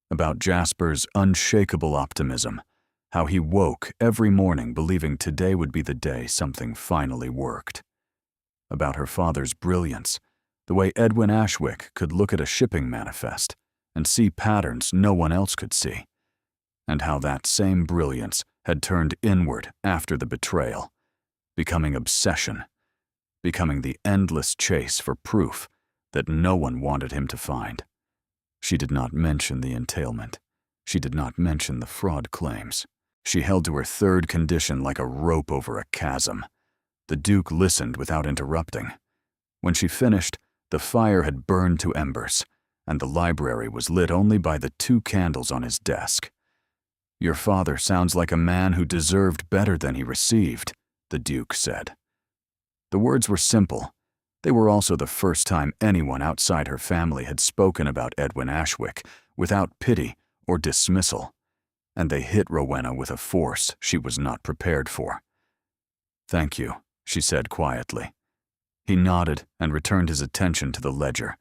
About Jasper's unshakable optimism, how he woke every morning believing today would be the day something finally worked. About her father's brilliance, the way Edwin Ashwick could look at a shipping manifest and see patterns no one else could see, and how that same brilliance had turned inward after the betrayal, becoming obsession, becoming the endless chase for proof that no one wanted him to find. She did not mention the entailment. She did not mention the fraud claims. She held to her third condition like a rope over a chasm. The Duke listened without interrupting. When she finished, the fire had burned to embers, and the library was lit only by the 2 candles on his desk. "Your father sounds like a man who deserved better than he received," the Duke said. The words were simple. They were also the first time anyone outside her family had spoken about Edwin Ashwick without pity or dismissal, and they hit Rowena with a force she was not prepared for. "Thank you," she said quietly. He nodded and returned his attention to the ledger,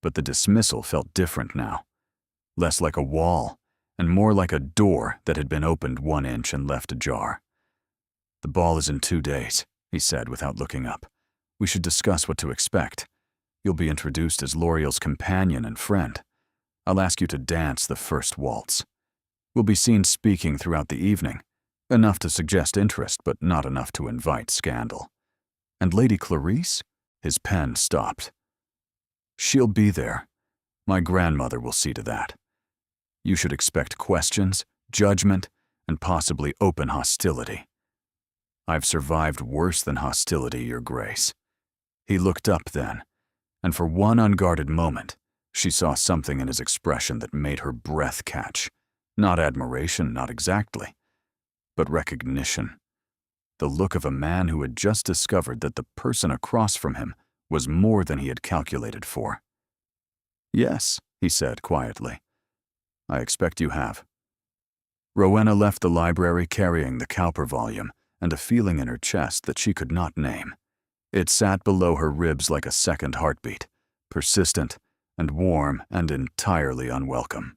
but the dismissal felt different now. less like a wall, and more like a door that had been opened 1 inch and left ajar. "The ball is in 2 days," he said without looking up. "We should discuss what to expect. You'll be introduced as L'Oreal's companion and friend. I'll ask you to dance the first waltz. We'll be seen speaking throughout the evening, enough to suggest interest, but not enough to invite scandal. And Lady Clarice?" His pen stopped. "She'll be there. My grandmother will see to that. You should expect questions, judgment, and possibly open hostility. I've survived worse than hostility, Your Grace." He looked up then, and for one unguarded moment, she saw something in his expression that made her breath catch. Not admiration, not exactly, but recognition. The look of a man who had just discovered that the person across from him was more than he had calculated for. "Yes," he said quietly. "I expect you have." Rowena left the library carrying the Cowper volume and a feeling in her chest that she could not name. It sat below her ribs like a second heartbeat, persistent and warm and entirely unwelcome.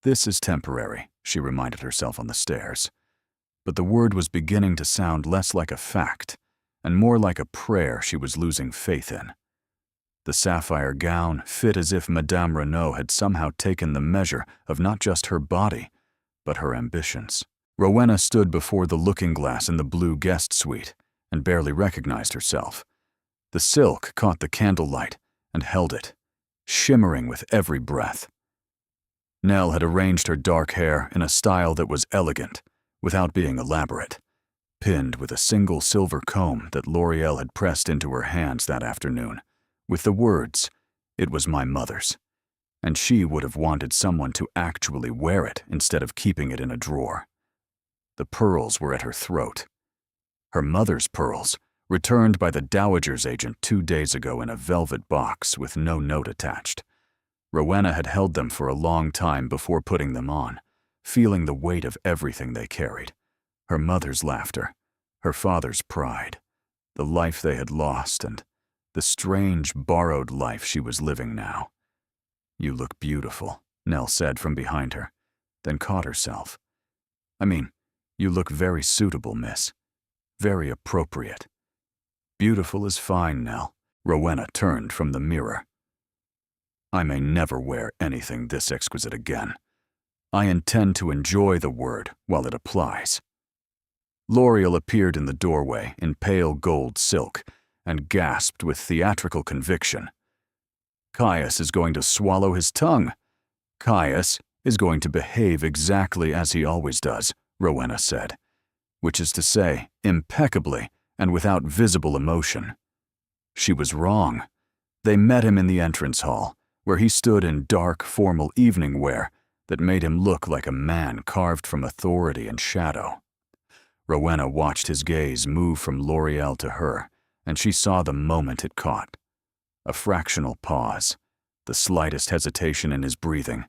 "This is temporary," she reminded herself on the stairs. But the word was beginning to sound less like a fact and more like a prayer she was losing faith in. The sapphire gown fit as if Madame Renaud had somehow taken the measure of not just her body, but her ambitions. Rowena stood before the looking-glass in the blue guest suite and barely recognized herself. The silk caught the candlelight and held it, shimmering with every breath. Nell had arranged her dark hair in a style that was elegant, without being elaborate, pinned with a single silver comb that L'Oreal had pressed into her hands that afternoon, with the words, "It was my mother's," and she would have wanted someone to actually wear it instead of keeping it in a drawer. The pearls were at her throat. Her mother's pearls, returned by the dowager's agent 2 days ago in a velvet box with no note attached. Rowena had held them for a long time before putting them on, feeling the weight of everything they carried. Her mother's laughter, her father's pride, the life they had lost, and the strange, borrowed life she was living now. "You look beautiful," Nell said from behind her, then caught herself. You look very suitable, miss. Very appropriate." "Beautiful is fine, Nell." Rowena turned from the mirror. "I may never wear anything this exquisite again. I intend to enjoy the word while it applies." L'Oreal appeared in the doorway in pale gold silk and gasped with theatrical conviction. "Caius is going to swallow his tongue. Caius is going to behave exactly as he always does," Rowena said, "which is to say, impeccably and without visible emotion." She was wrong. They met him in the entrance hall, where he stood in dark, formal evening wear that made him look like a man carved from authority and shadow. Rowena watched his gaze move from L'Oreal to her, and she saw the moment it caught. A fractional pause, the slightest hesitation in his breathing.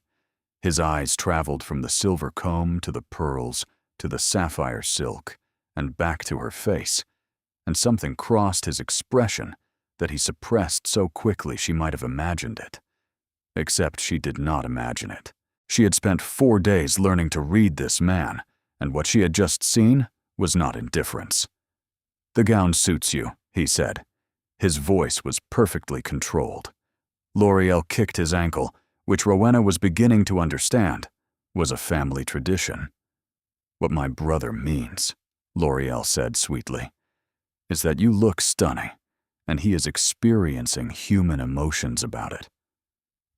His eyes traveled from the silver comb to the pearls to the sapphire silk and back to her face, and something crossed his expression that he suppressed so quickly she might have imagined it. Except she did not imagine it. She had spent 4 days learning to read this man, and what she had just seen was not indifference. "The gown suits you," he said. His voice was perfectly controlled. L'Oreal kicked his ankle, which Rowena was beginning to understand was a family tradition. "What my brother means," L'Oreal said sweetly, "is that you look stunning, and he is experiencing human emotions about it."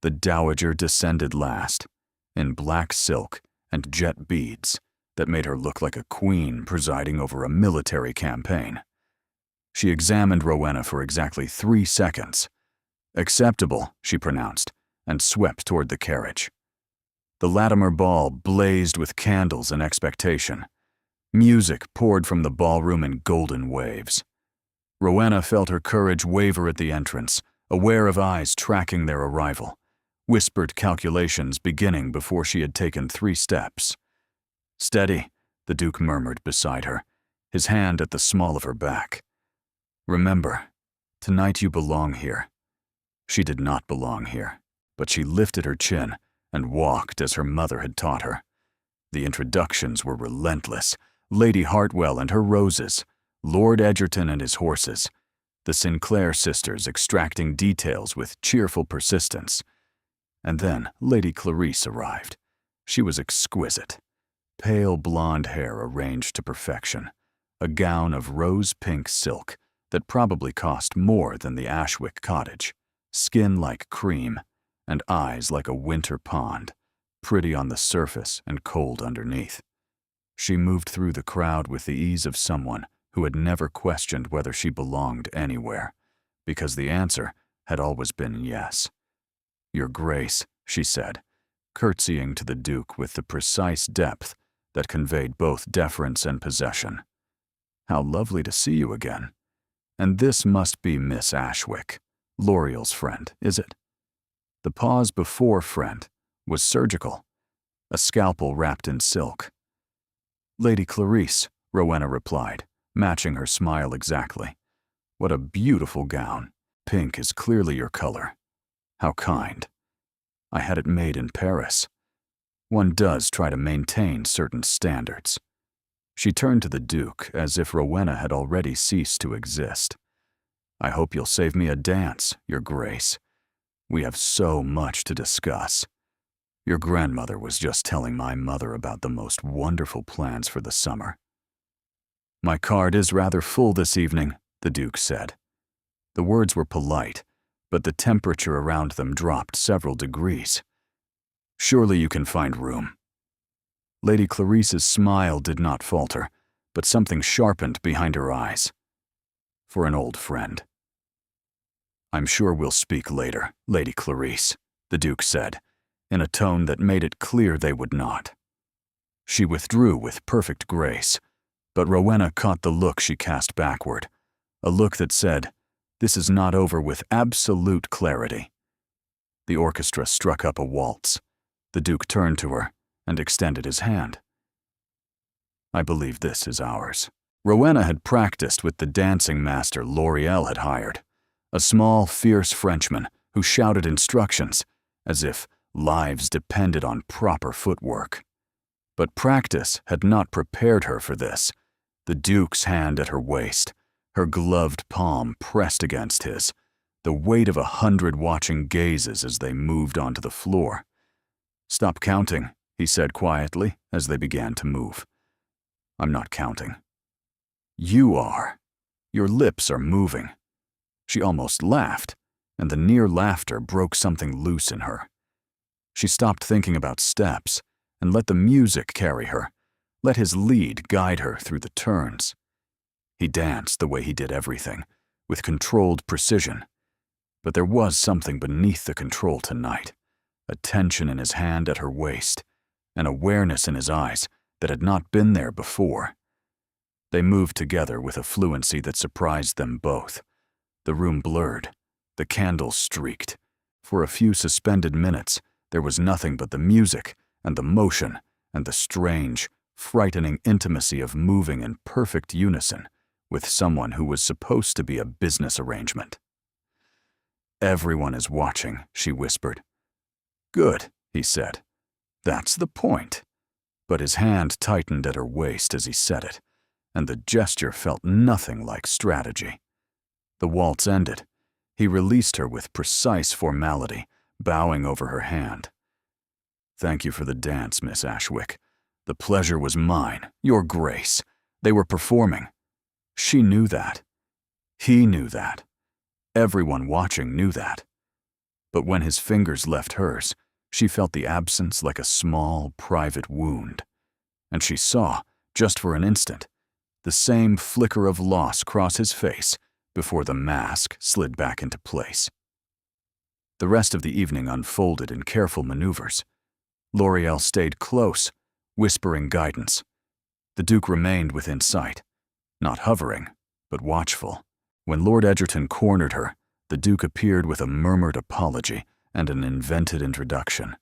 The dowager descended last, in black silk and jet beads that made her look like a queen presiding over a military campaign. She examined Rowena for exactly 3 seconds. "Acceptable," she pronounced, and swept toward the carriage. The Latimer ball blazed with candles and expectation. Music poured from the ballroom in golden waves. Rowena felt her courage waver at the entrance, aware of eyes tracking their arrival, whispered calculations beginning before she had taken 3 steps. "Steady," the Duke murmured beside her, his hand at the small of her back. "Remember, tonight you belong here." She did not belong here, but she lifted her chin and walked as her mother had taught her. The introductions were relentless. Lady Hartwell and her roses, Lord Edgerton and his horses, the Sinclair sisters extracting details with cheerful persistence. And then Lady Clarice arrived. She was exquisite. Pale blonde hair arranged to perfection, a gown of rose-pink silk that probably cost more than the Ashwick cottage, skin like cream, and eyes like a winter pond, pretty on the surface and cold underneath. She moved through the crowd with the ease of someone who had never questioned whether she belonged anywhere, because the answer had always been yes. "Your Grace," she said, curtsying to the Duke with the precise depth that conveyed both deference and possession. "How lovely to see you again. And this must be Miss Ashwick, L'Oreal's friend, is it?" The pause before friend was surgical, a scalpel wrapped in silk. "Lady Clarice," Rowena replied, matching her smile exactly. "What a beautiful gown. Pink is clearly your color. How kind. I had it made in Paris. One does try to maintain certain standards." She turned to the Duke as if Rowena had already ceased to exist. "I hope you'll save me a dance, Your Grace. We have so much to discuss. Your grandmother was just telling my mother about the most wonderful plans for the summer." "My card is rather full this evening," the Duke said. The words were polite, but the temperature around them dropped several degrees. "Surely you can find room." Lady Clarice's smile did not falter, but something sharpened behind her eyes. "For an old friend." "I'm sure we'll speak later, Lady Clarice," the Duke said, in a tone that made it clear they would not. She withdrew with perfect grace, but Rowena caught the look she cast backward, a look that said, "This is not over," with absolute clarity. The orchestra struck up a waltz. The Duke turned to her and extended his hand. "I believe this is ours." Rowena had practiced with the dancing master L'Oreal had hired, a small, fierce Frenchman who shouted instructions as if lives depended on proper footwork. But practice had not prepared her for this. The Duke's hand at her waist, her gloved palm pressed against his, the weight of 100 watching gazes as they moved onto the floor. "Stop counting," he said quietly as they began to move. "I'm not counting." "You are. Your lips are moving." She almost laughed, and the near laughter broke something loose in her. She stopped thinking about steps and let the music carry her, let his lead guide her through the turns. He danced the way he did everything, with controlled precision. But there was something beneath the control tonight, a tension in his hand at her waist, an awareness in his eyes that had not been there before. They moved together with a fluency that surprised them both. The room blurred, the candles streaked. For a few suspended minutes, there was nothing but the music and the motion and the strange, frightening intimacy of moving in perfect unison with someone who was supposed to be a business arrangement. "Everyone is watching," she whispered. "Good," he said. "That's the point." But his hand tightened at her waist as he said it, and the gesture felt nothing like strategy. The waltz ended. He released her with precise formality, bowing over her hand. "Thank you for the dance, Miss Ashwick. The pleasure was mine, Your Grace." They were performing. She knew that. He knew that. Everyone watching knew that. But when his fingers left hers, she felt the absence like a small, private wound. And she saw, just for an instant, the same flicker of loss cross his face before the mask slid back into place. The rest of the evening unfolded in careful maneuvers. L'Oreal stayed close, whispering guidance. The Duke remained within sight, not hovering, but watchful. When Lord Edgerton cornered her, the Duke appeared with a murmured apology and an invented introduction.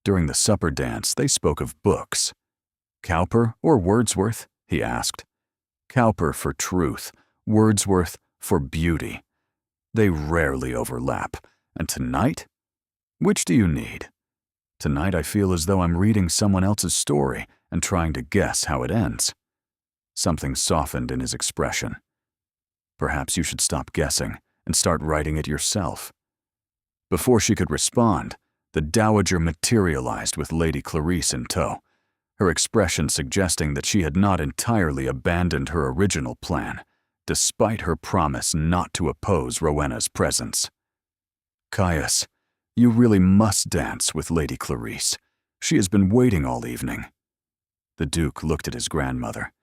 During the supper dance, they spoke of books. "Cowper or Wordsworth?" he asked. "Cowper for truth, Wordsworth for beauty. They rarely overlap. And tonight? Which do you need?" Tonight I feel as though I'm reading someone else's story and trying to guess how it ends." Something softened in his expression. "Perhaps you should stop guessing and start writing it yourself." Before she could respond, the dowager materialized with Lady Clarice in tow, her expression suggesting that she had not entirely abandoned her original plan, despite her promise not to oppose Rowena's presence. "Caius, you really must dance with Lady Clarice. She has been waiting all evening." The Duke looked at his grandmother,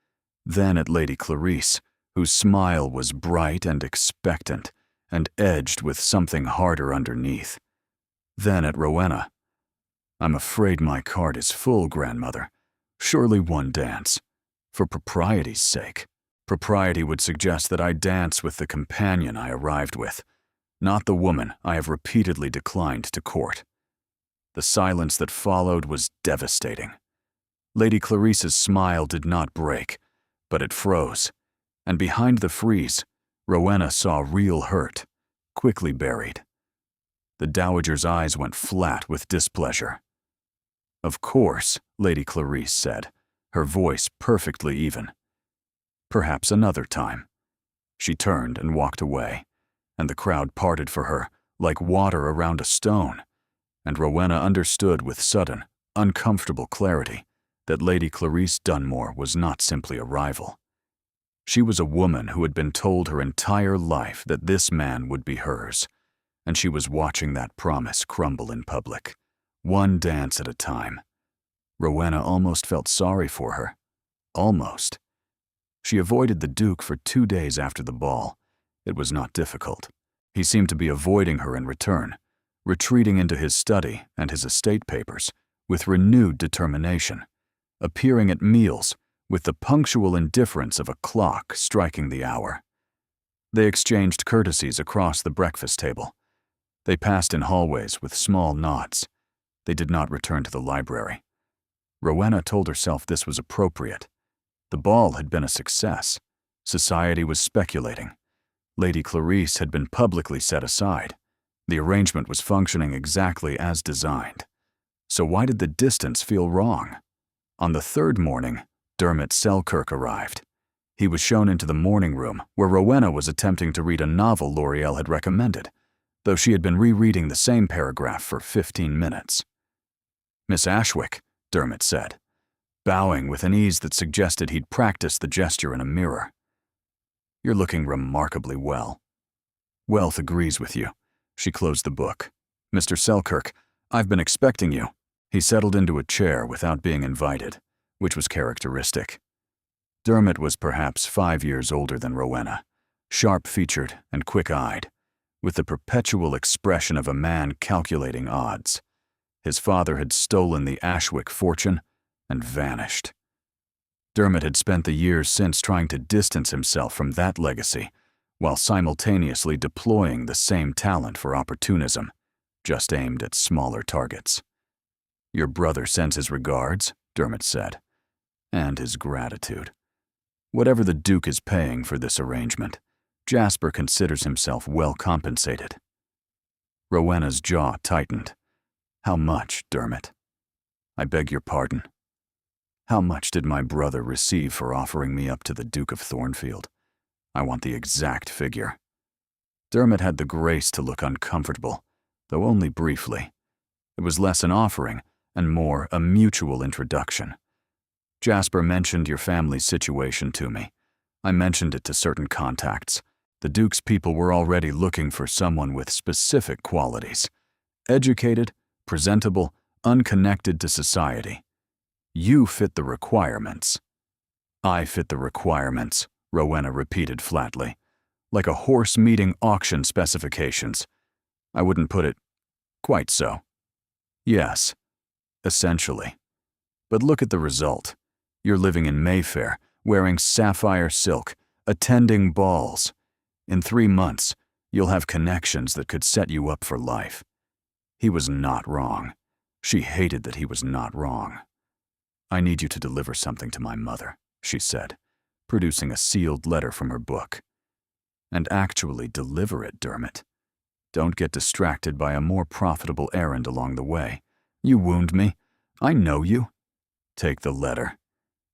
then at Lady Clarice, whose smile was bright and expectant, and edged with something harder underneath. Then at Rowena. "I'm afraid my card is full, grandmother. Surely one dance. For propriety's sake." Propriety would suggest that I dance with the companion I arrived with, not the woman I have repeatedly declined to court. The silence that followed was devastating. Lady Clarice's smile did not break, but it froze, and behind the freeze, Rowena saw real hurt, quickly buried. The dowager's eyes went flat with displeasure. "Of course," Lady Clarice said, her voice perfectly even. "Perhaps another time." She turned and walked away, and the crowd parted for her like water around a stone, and Rowena understood with sudden, uncomfortable clarity that Lady Clarice Dunmore was not simply a rival. She was a woman who had been told her entire life that this man would be hers, and she was watching that promise crumble in public, one dance at a time. Rowena almost felt sorry for her. Almost. She avoided the Duke for 2 days after the ball. It was not difficult. He seemed to be avoiding her in return, retreating into his study and his estate papers with renewed determination, appearing at meals with the punctual indifference of a clock striking the hour. They exchanged courtesies across the breakfast table. They passed in hallways with small nods. They did not return to the library. Rowena told herself this was appropriate. The ball had been a success. Society was speculating. Lady Clarice had been publicly set aside. The arrangement was functioning exactly as designed. So why did the distance feel wrong? On the third morning, Dermot Selkirk arrived. He was shown into the morning room where Rowena was attempting to read a novel L'Oreal had recommended, though she had been rereading the same paragraph for 15 minutes. "Miss Ashwick," Dermot said, bowing with an ease that suggested he'd practiced the gesture in a mirror. "You're looking remarkably well." "Wealth agrees with you." She closed the book. "Mr. Selkirk, I've been expecting you." He settled into a chair without being invited, which was characteristic. Dermot was perhaps 5 years older than Rowena, sharp-featured and quick-eyed, with the perpetual expression of a man calculating odds. His father had stolen the Ashwick fortune and vanished. Dermot had spent the years since trying to distance himself from that legacy, while simultaneously deploying the same talent for opportunism, just aimed at smaller targets. "Your brother sends his regards," Dermot said, "and his gratitude. Whatever the Duke is paying for this arrangement, Jasper considers himself well compensated." Rowena's jaw tightened. "How much, Dermot?" "I beg your pardon." "How much did my brother receive for offering me up to the Duke of Thornfield? I want the exact figure." Dermot had the grace to look uncomfortable, though only briefly. It was less an offering and more a mutual introduction. "Jasper mentioned your family's situation to me. I mentioned it to certain contacts. The Duke's people were already looking for someone with specific qualities. Educated, presentable, unconnected to society. You fit the requirements." "I fit the requirements," Rowena repeated flatly, "like a horse meeting auction specifications. I wouldn't put it quite so." "Yes, essentially. But look at the result. You're living in Mayfair, wearing sapphire silk, attending balls. In 3 months, you'll have connections that could set you up for life." He was not wrong. She hated that he was not wrong. "I need you to deliver something to my mother," she said, producing a sealed letter from her book. "And actually deliver it, Dermot. Don't get distracted by a more profitable errand along the way. You wound me. I know you. Take the letter.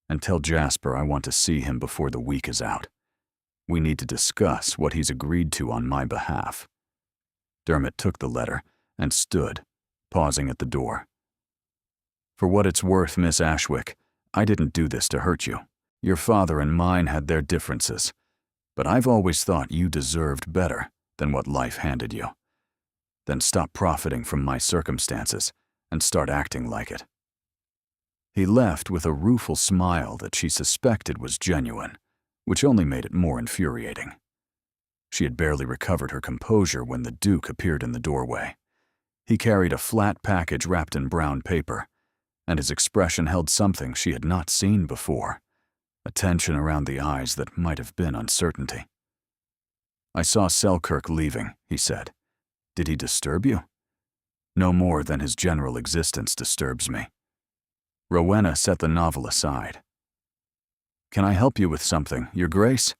And tell Jasper I want to see him before the week is out. We need to discuss what he's agreed to on my behalf." Dermot took the letter and stood, pausing at the door. "For what it's worth, Miss Ashwick, I didn't do this to hurt you. Your father and mine had their differences, but I've always thought you deserved better than what life handed you. Then stop profiting from my circumstances and start acting like it." He left with a rueful smile that she suspected was genuine, which only made it more infuriating. She had barely recovered her composure when the Duke appeared in the doorway. He carried a flat package wrapped in brown paper, and his expression held something she had not seen before, a tension around the eyes that might have been uncertainty. "I saw Selkirk leaving," he said. "Did he disturb you?" "No more than his general existence disturbs me." Rowena set the novel aside. "Can I help you with something, Your Grace?"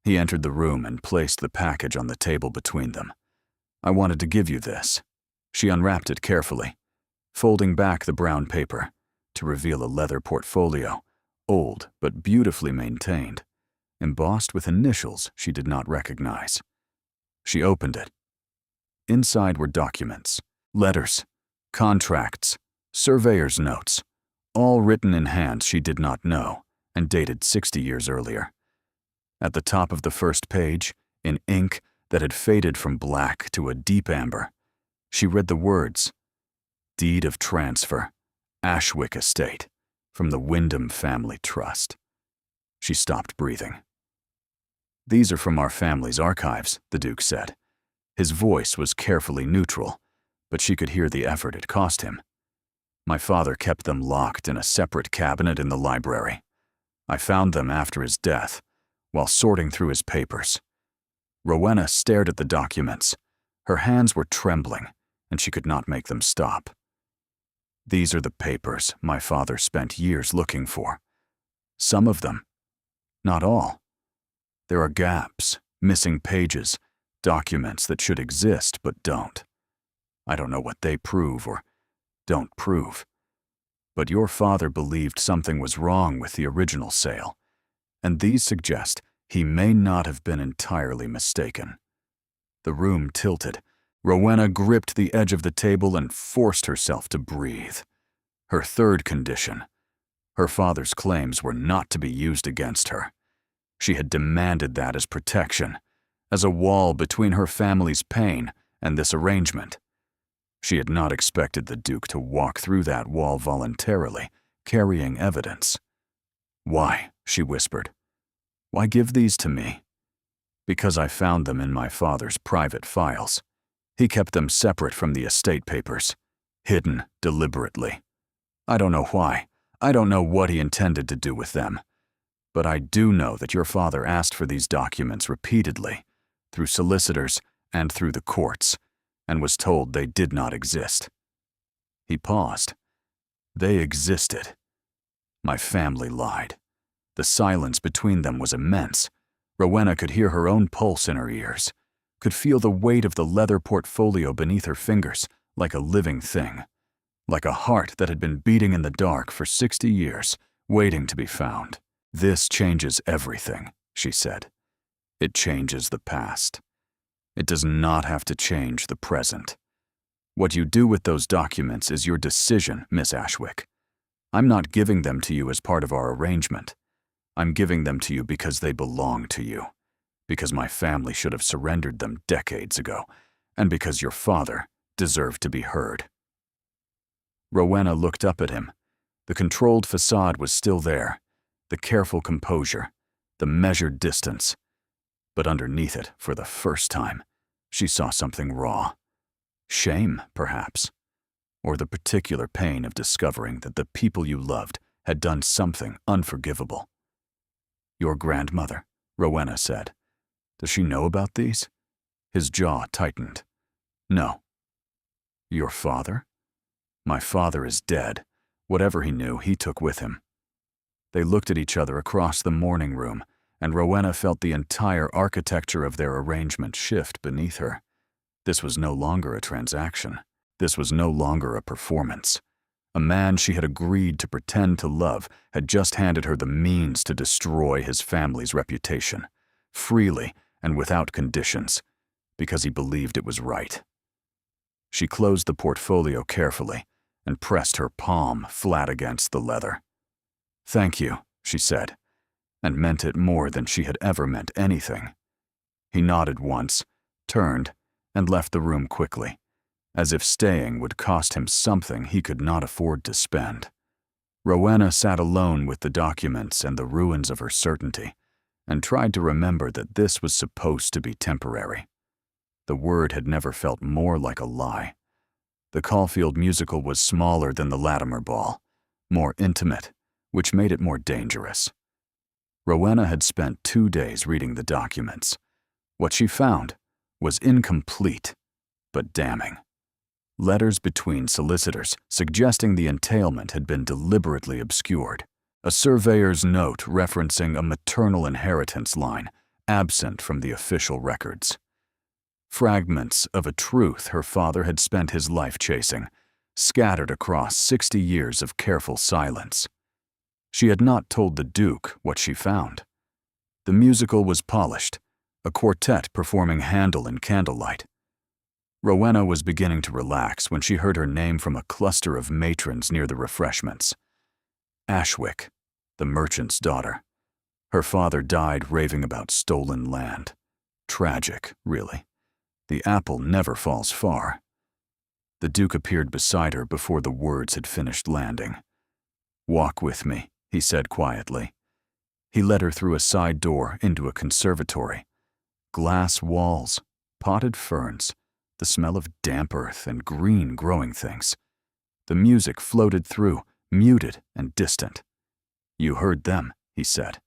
He entered the room and placed the package on the table between them. "I wanted to give you this." She unwrapped it carefully, folding back the brown paper to reveal a leather portfolio, old but beautifully maintained, embossed with initials she did not recognize. She opened it. Inside were documents, letters, contracts, surveyor's notes, all written in hands she did not know and dated 60 years earlier. At the top of the first page, in ink that had faded from black to a deep amber, she read the words, "Deed of transfer, Ashwick Estate, from the Wyndham Family Trust." She stopped breathing. "These are from our family's archives," the Duke said. His voice was carefully neutral, but she could hear the effort it cost him. "My father kept them locked in a separate cabinet in the library. I found them after his death, while sorting through his papers." Rowena stared at the documents. Her hands were trembling, and she could not make them stop. "These are the papers my father spent years looking for. Some of them. Not all. There are gaps, missing pages, documents that should exist but don't. I don't know what they prove or don't prove. But your father believed something was wrong with the original sale, and these suggest he may not have been entirely mistaken." The room tilted. Rowena gripped the edge of the table and forced herself to breathe. Her third condition. Her father's claims were not to be used against her. She had demanded that as protection, as a wall between her family's pain and this arrangement. She had not expected the Duke to walk through that wall voluntarily, carrying evidence. "Why?" she whispered. "Why give these to me?" "Because I found them in my father's private files. He kept them separate from the estate papers, hidden deliberately. I don't know why. I don't know what he intended to do with them. But I do know that your father asked for these documents repeatedly, through solicitors and through the courts, and was told they did not exist." He paused. They existed. My family lied. The silence between them was immense. Rowena could hear her own pulse in her ears, could feel the weight of the leather portfolio beneath her fingers like a living thing, like a heart that had been beating in the dark for 60 years, waiting to be found. "This changes everything," she said. "It changes the past. It does not have to change the present. What you do with those documents is your decision, Miss Ashwick. I'm not giving them to you as part of our arrangement. I'm giving them to you because they belong to you, because my family should have surrendered them decades ago, and because your father deserved to be heard." Rowena looked up at him. The controlled facade was still there, the careful composure, the measured distance. But underneath it, for the first time, she saw something raw. Shame, perhaps, or the particular pain of discovering that the people you loved had done something unforgivable. "Your grandmother," Rowena said. "Does she know about these?" His jaw tightened. "No." "Your father?" "My father is dead. Whatever he knew, he took with him." They looked at each other across the morning room, and Rowena felt the entire architecture of their arrangement shift beneath her. This was no longer a transaction. This was no longer a performance. A man she had agreed to pretend to love had just handed her the means to destroy his family's reputation, freely and without conditions, because he believed it was right. She closed the portfolio carefully and pressed her palm flat against the leather. "Thank you," she said, and meant it more than she had ever meant anything. He nodded once, turned, and left the room quickly, as if staying would cost him something he could not afford to spend. Rowena sat alone with the documents and the ruins of her certainty, and tried to remember that this was supposed to be temporary. The word had never felt more like a lie. The Caulfield musical was smaller than the Latimer Ball, more intimate, which made it more dangerous. Rowena had spent 2 days reading the documents. What she found was incomplete, but damning. Letters between solicitors suggesting the entailment had been deliberately obscured. A surveyor's note referencing a maternal inheritance line absent from the official records. Fragments of a truth her father had spent his life chasing, scattered across 60 years of careful silence. She had not told the Duke what she found. The musical was polished, a quartet performing Handel in candlelight. Rowena was beginning to relax when she heard her name from a cluster of matrons near the refreshments. Ashwick, the merchant's daughter. Her father died raving about stolen land. Tragic, really. The apple never falls far. The Duke appeared beside her before the words had finished landing. "Walk with me," he said quietly. He led her through a side door into a conservatory. Glass walls, potted ferns, the smell of damp earth and green growing things. The music floated through, muted and distant. "You heard them," he said.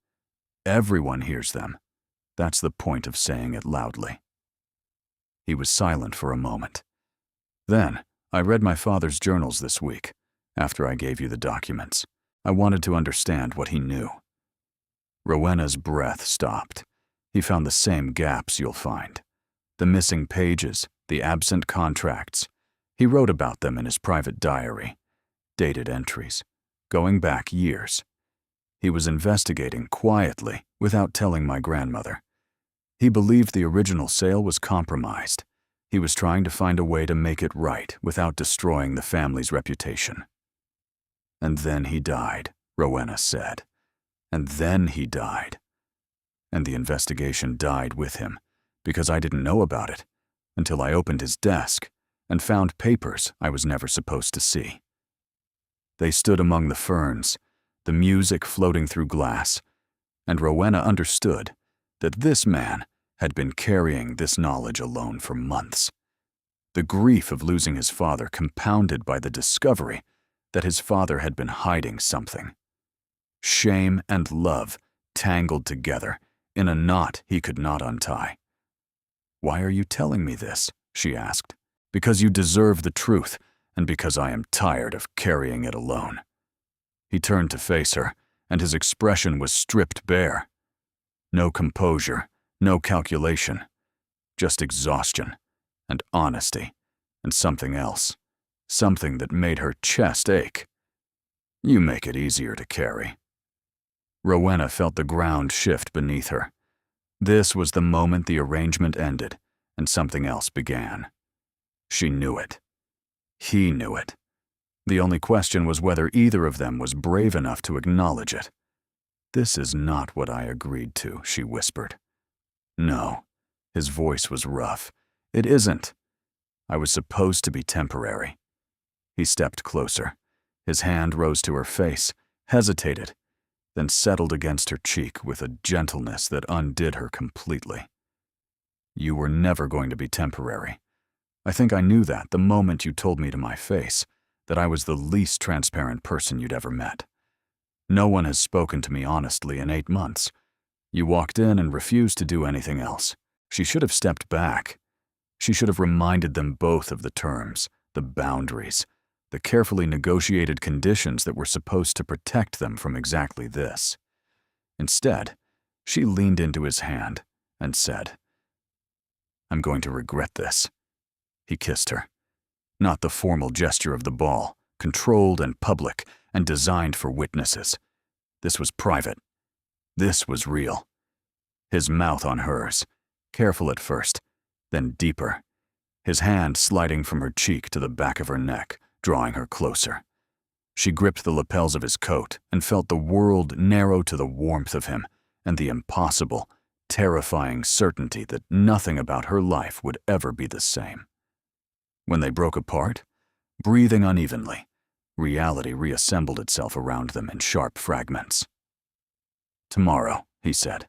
"Everyone hears them. That's the point of saying it loudly." He was silent for a moment. "Then, I read my father's journals this week, after I gave you the documents. I wanted to understand what he knew." Rowena's breath stopped. He found the same gaps you'll find. The missing pages, the absent contracts. He wrote about them in his private diary. Dated entries, going back years. He was investigating quietly, without telling my grandmother. He believed the original sale was compromised. He was trying to find a way to make it right without destroying the family's reputation. "And then he died," Rowena said. "And then he died. And the investigation died with him, because I didn't know about it until I opened his desk and found papers I was never supposed to see." They stood among the ferns, the music floating through glass, and Rowena understood that this man had been carrying this knowledge alone for months. The grief of losing his father compounded by the discovery that his father had been hiding something. Shame and love tangled together in a knot he could not untie. "Why are you telling me this?" she asked. "Because you deserve the truth, and because I am tired of carrying it alone." He turned to face her, and his expression was stripped bare. No composure, no calculation, just exhaustion and honesty and something else, something that made her chest ache. "You make it easier to carry." Rowena felt the ground shift beneath her. This was the moment the arrangement ended and something else began. She knew it. He knew it. The only question was whether either of them was brave enough to acknowledge it. "This is not what I agreed to," she whispered. "No." His voice was rough. "It isn't. I was supposed to be temporary." He stepped closer. His hand rose to her face, hesitated, then settled against her cheek with a gentleness that undid her completely. "You were never going to be temporary. I think I knew that the moment you told me to my face, that I was the least transparent person you'd ever met. No one has spoken to me honestly in 8 months. You walked in and refused to do anything else." She should have stepped back. She should have reminded them both of the terms, the boundaries, the carefully negotiated conditions that were supposed to protect them from exactly this. Instead, she leaned into his hand and said, "I'm going to regret this." He kissed her. not the formal gesture of the ball, controlled and public and designed for witnesses. This was private. This was real. His mouth on hers, careful at first, then deeper, his hand sliding from her cheek to the back of her neck, drawing her closer. She gripped the lapels of his coat and felt the world narrow to the warmth of him and the impossible, terrifying certainty that nothing about her life would ever be the same. When they broke apart, breathing unevenly, reality reassembled itself around them in sharp fragments. "Tomorrow," he said.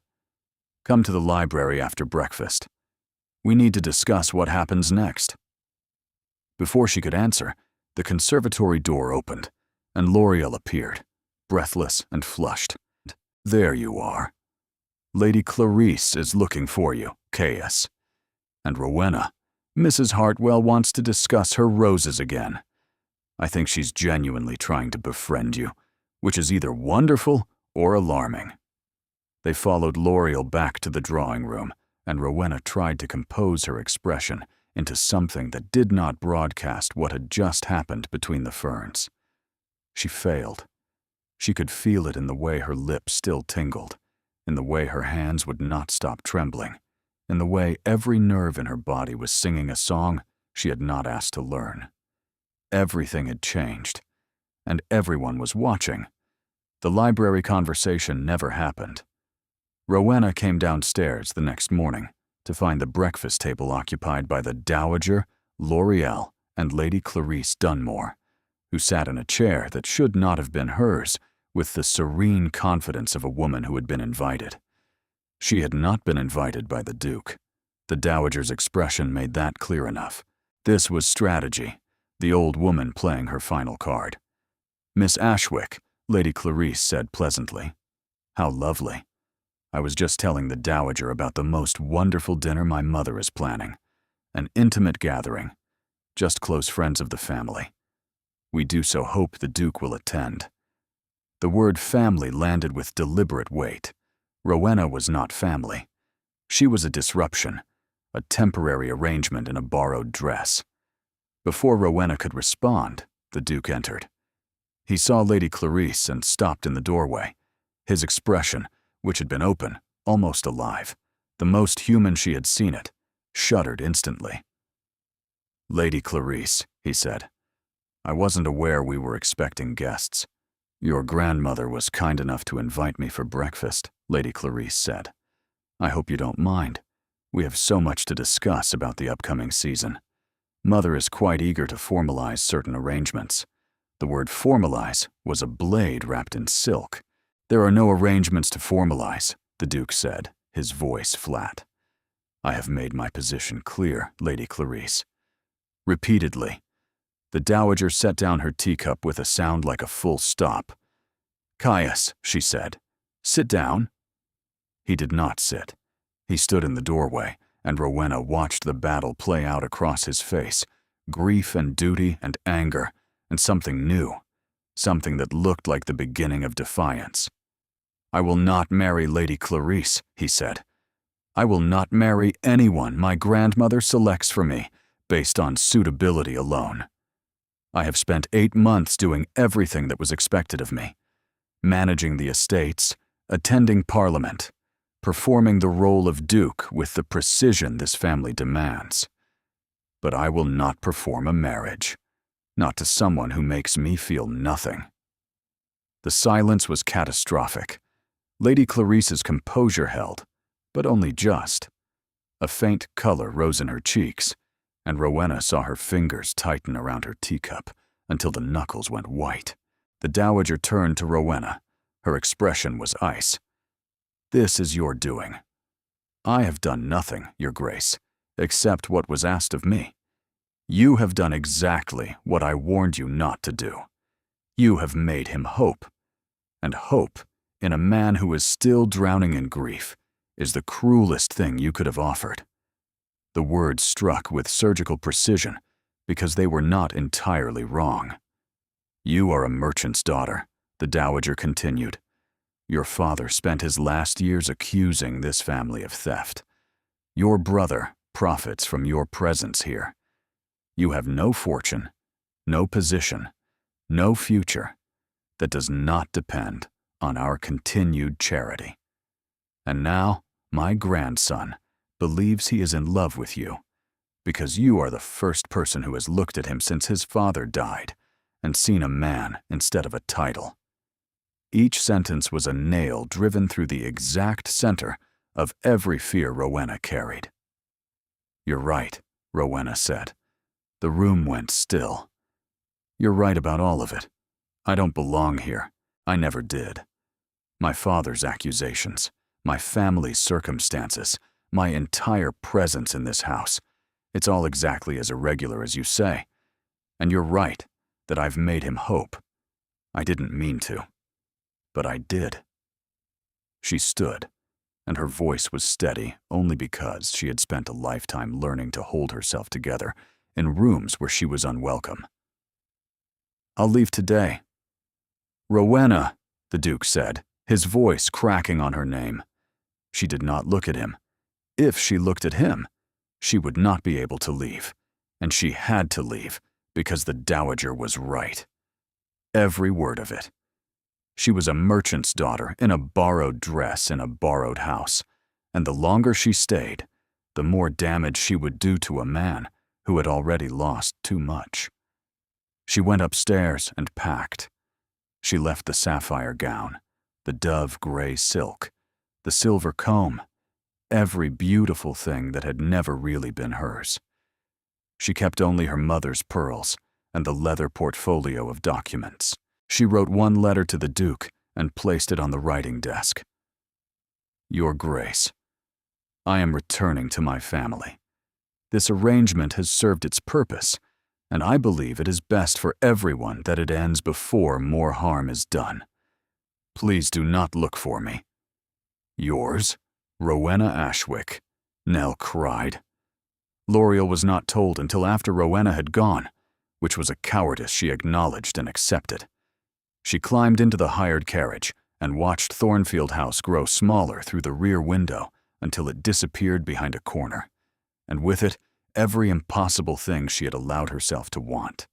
"Come to the library after breakfast. We need to discuss what happens next." Before she could answer, the conservatory door opened, and L'Oreal appeared, breathless and flushed. "There you are. Lady Clarice is looking for you, Caius. And Rowena, Mrs. Hartwell wants to discuss her roses again. I think she's genuinely trying to befriend you, which is either wonderful or alarming." They followed L'Oreal back to the drawing room, and Rowena tried to compose her expression into something that did not broadcast what had just happened between the ferns. She failed. She could feel it in the way her lips still tingled, in the way her hands would not stop trembling, in the way every nerve in her body was singing a song she had not asked to learn. Everything had changed, and everyone was watching. The library conversation never happened. Rowena came downstairs the next morning to find the breakfast table occupied by the Dowager, L'Oreal, and Lady Clarice Dunmore, who sat in a chair that should not have been hers, with the serene confidence of a woman who had been invited. She had not been invited by the Duke. The Dowager's expression made that clear enough. This was strategy, the old woman playing her final card. "Miss Ashwick," Lady Clarice said pleasantly. "How lovely. I was just telling the Dowager about the most wonderful dinner my mother is planning. An intimate gathering, just close friends of the family. We do so hope the Duke will attend." The word family landed with deliberate weight. Rowena was not family. She was a disruption, a temporary arrangement in a borrowed dress. Before Rowena could respond, the Duke entered. He saw Lady Clarice and stopped in the doorway, his expression, which had been open, almost alive, the most human she had seen it, shuddered instantly. "Lady Clarice," he said, "I wasn't aware we were expecting guests." "Your grandmother was kind enough to invite me for breakfast," Lady Clarice said. "I hope you don't mind. We have so much to discuss about the upcoming season. Mother is quite eager to formalize certain arrangements." The word formalize was a blade wrapped in silk. "There are no arrangements to formalize," the Duke said, his voice flat. "I have made my position clear, Lady Clarice." Repeatedly, the Dowager set down her teacup with a sound like a full stop. "Caius," she said, "sit down." He did not sit. He stood in the doorway, and Rowena watched the battle play out across his face, grief and duty and anger, and something new, something that looked like the beginning of defiance. "I will not marry Lady Clarice," he said. "I will not marry anyone my grandmother selects for me, based on suitability alone. I have spent 8 months doing everything that was expected of me, managing the estates, attending Parliament, performing the role of Duke with the precision this family demands. But I will not perform a marriage, not to someone who makes me feel nothing." The silence was catastrophic. Lady Clarice's composure held, but only just. A faint color rose in her cheeks, and Rowena saw her fingers tighten around her teacup until the knuckles went white. The Dowager turned to Rowena. Her expression was ice. "This is your doing. I have done nothing, Your Grace, except what was asked of me. You have done exactly what I warned you not to do. You have made him hope. And hope, in a man who is still drowning in grief, is the cruelest thing you could have offered." The words struck with surgical precision because they were not entirely wrong. "You are a merchant's daughter," the Dowager continued. "Your father spent his last years accusing this family of theft. Your brother profits from your presence here. You have no fortune, no position, no future that does not depend on our continued charity. And now, my grandson believes he is in love with you because you are the first person who has looked at him since his father died and seen a man instead of a title. Each sentence was a nail driven through the exact center of every fear Rowena carried. You're right, Rowena said. The room went still. You're right about all of it. I don't belong here. I never did. My father's accusations, my family's circumstances, my entire presence in this house, it's all exactly as irregular as you say. And you're right that I've made him hope. I didn't mean to, but I did. She stood, and her voice was steady only because she had spent a lifetime learning to hold herself together in rooms where she was unwelcome. I'll leave today. Rowena, the Duke said, his voice cracking on her name. She did not look at him. If she looked at him, she would not be able to leave, and she had to leave because the Dowager was right. Every word of it. She was a merchant's daughter in a borrowed dress in a borrowed house, and the longer she stayed, the more damage she would do to a man who had already lost too much. She went upstairs and packed. She left the sapphire gown, the dove gray silk, the silver comb, every beautiful thing that had never really been hers. She kept only her mother's pearls and the leather portfolio of documents. She wrote one letter to the Duke and placed it on the writing desk. Your Grace, I am returning to my family. This arrangement has served its purpose, and I believe it is best for everyone that it ends before more harm is done. Please do not look for me. Yours, Rowena Ashwick, Nell cried. L'Oreal was not told until after Rowena had gone, which was a cowardice she acknowledged and accepted. She climbed into the hired carriage and watched Thornfield House grow smaller through the rear window until it disappeared behind a corner, and with it, every impossible thing she had allowed herself to want.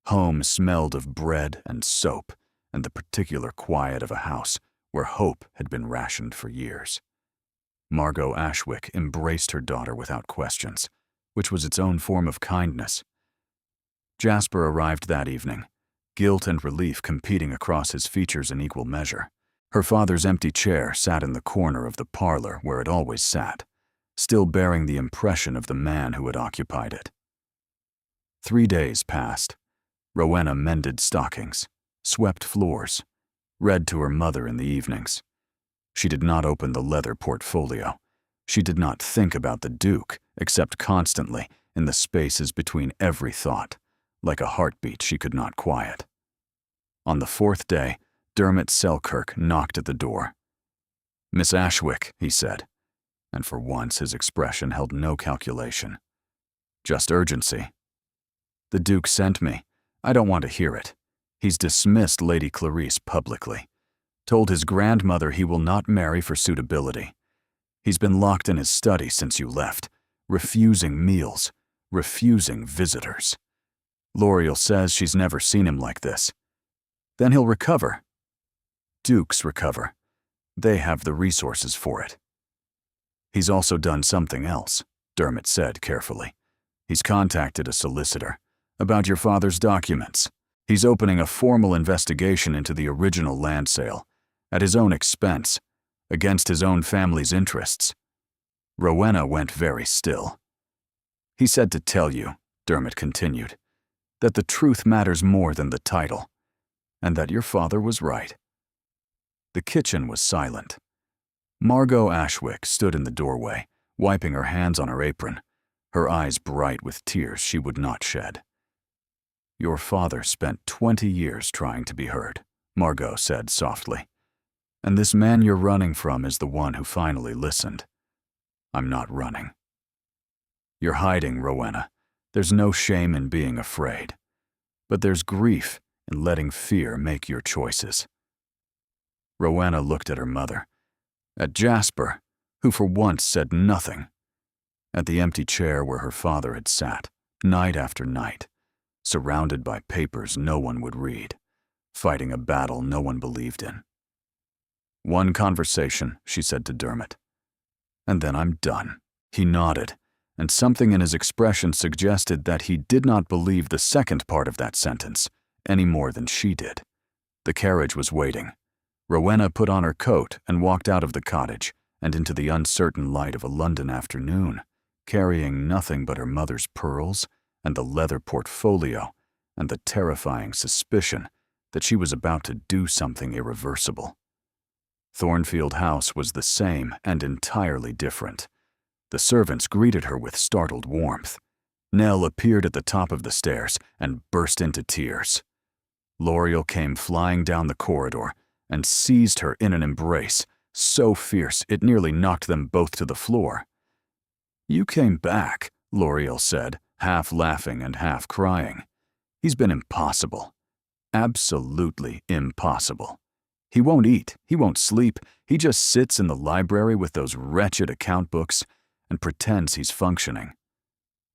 Home smelled of bread and soap and the particular quiet of a house where hope had been rationed for years. Margot Ashwick embraced her daughter without questions, which was its own form of kindness. Jasper arrived that evening, guilt and relief competing across his features in equal measure. Her father's empty chair sat in the corner of the parlor where it always sat, still bearing the impression of the man who had occupied it. 3 days passed. Rowena mended stockings, swept floors, read to her mother in the evenings. She did not open the leather portfolio. She did not think about the Duke, except constantly, in the spaces between every thought, like a heartbeat she could not quiet. On the 4th day, Dermot Selkirk knocked at the door. "Miss Ashwick," he said, and for once his expression held no calculation. "Just urgency." "The Duke sent me. I don't want to hear it. He's dismissed Lady Clarice publicly. Told his grandmother he will not marry for suitability. He's been locked in his study since you left, refusing meals, refusing visitors. L'Oreal says she's never seen him like this. Then he'll recover. Dukes recover. They have the resources for it." "He's also done something else," Dermot said carefully. "He's contacted a solicitor about your father's documents. He's opening a formal investigation into the original land sale, at his own expense, against his own family's interests." Rowena went very still. "He said to tell you," Dermot continued, "that the truth matters more than the title, and that your father was right." The kitchen was silent. Margot Ashwick stood in the doorway, wiping her hands on her apron, her eyes bright with tears she would not shed. "Your father spent 20 years trying to be heard," Margot said softly. "And this man you're running from is the one who finally listened. I'm not running." "You're hiding, Rowena. There's no shame in being afraid. But there's grief in letting fear make your choices." Rowena looked at her mother, at Jasper, who for once said nothing, at the empty chair where her father had sat, night after night, surrounded by papers no one would read, fighting a battle no one believed in. "One conversation," she said to Dermot. "And then I'm done." He nodded, and something in his expression suggested that he did not believe the second part of that sentence any more than she did. The carriage was waiting. Rowena put on her coat and walked out of the cottage and into the uncertain light of a London afternoon, carrying nothing but her mother's pearls and the leather portfolio and the terrifying suspicion that she was about to do something irreversible. Thornfield House was the same and entirely different. The servants greeted her with startled warmth. Nell appeared at the top of the stairs and burst into tears. L'Oreal came flying down the corridor and seized her in an embrace so fierce it nearly knocked them both to the floor. "You came back," L'Oreal said, half laughing and half crying. "He's been impossible. Absolutely impossible. He won't eat, he won't sleep, he just sits in the library with those wretched account books and pretends he's functioning.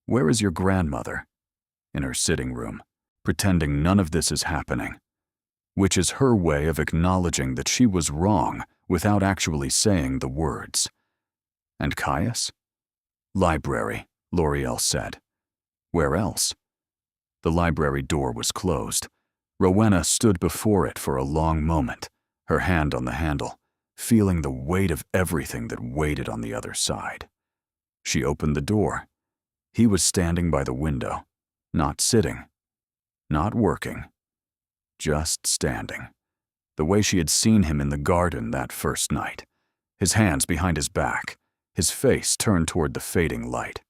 Where is your grandmother?" "In her sitting room, pretending none of this is happening," which is her way of acknowledging that she was wrong without actually saying the words. "And Caius?" "Library," L'Oreal said. "Where else?" The library door was closed. Rowena stood before it for a long moment, her hand on the handle, feeling the weight of everything that waited on the other side. She opened the door. He was standing by the window, not sitting, not working, just standing, the way she had seen him in the garden that first night, his hands behind his back, his face turned toward the fading light.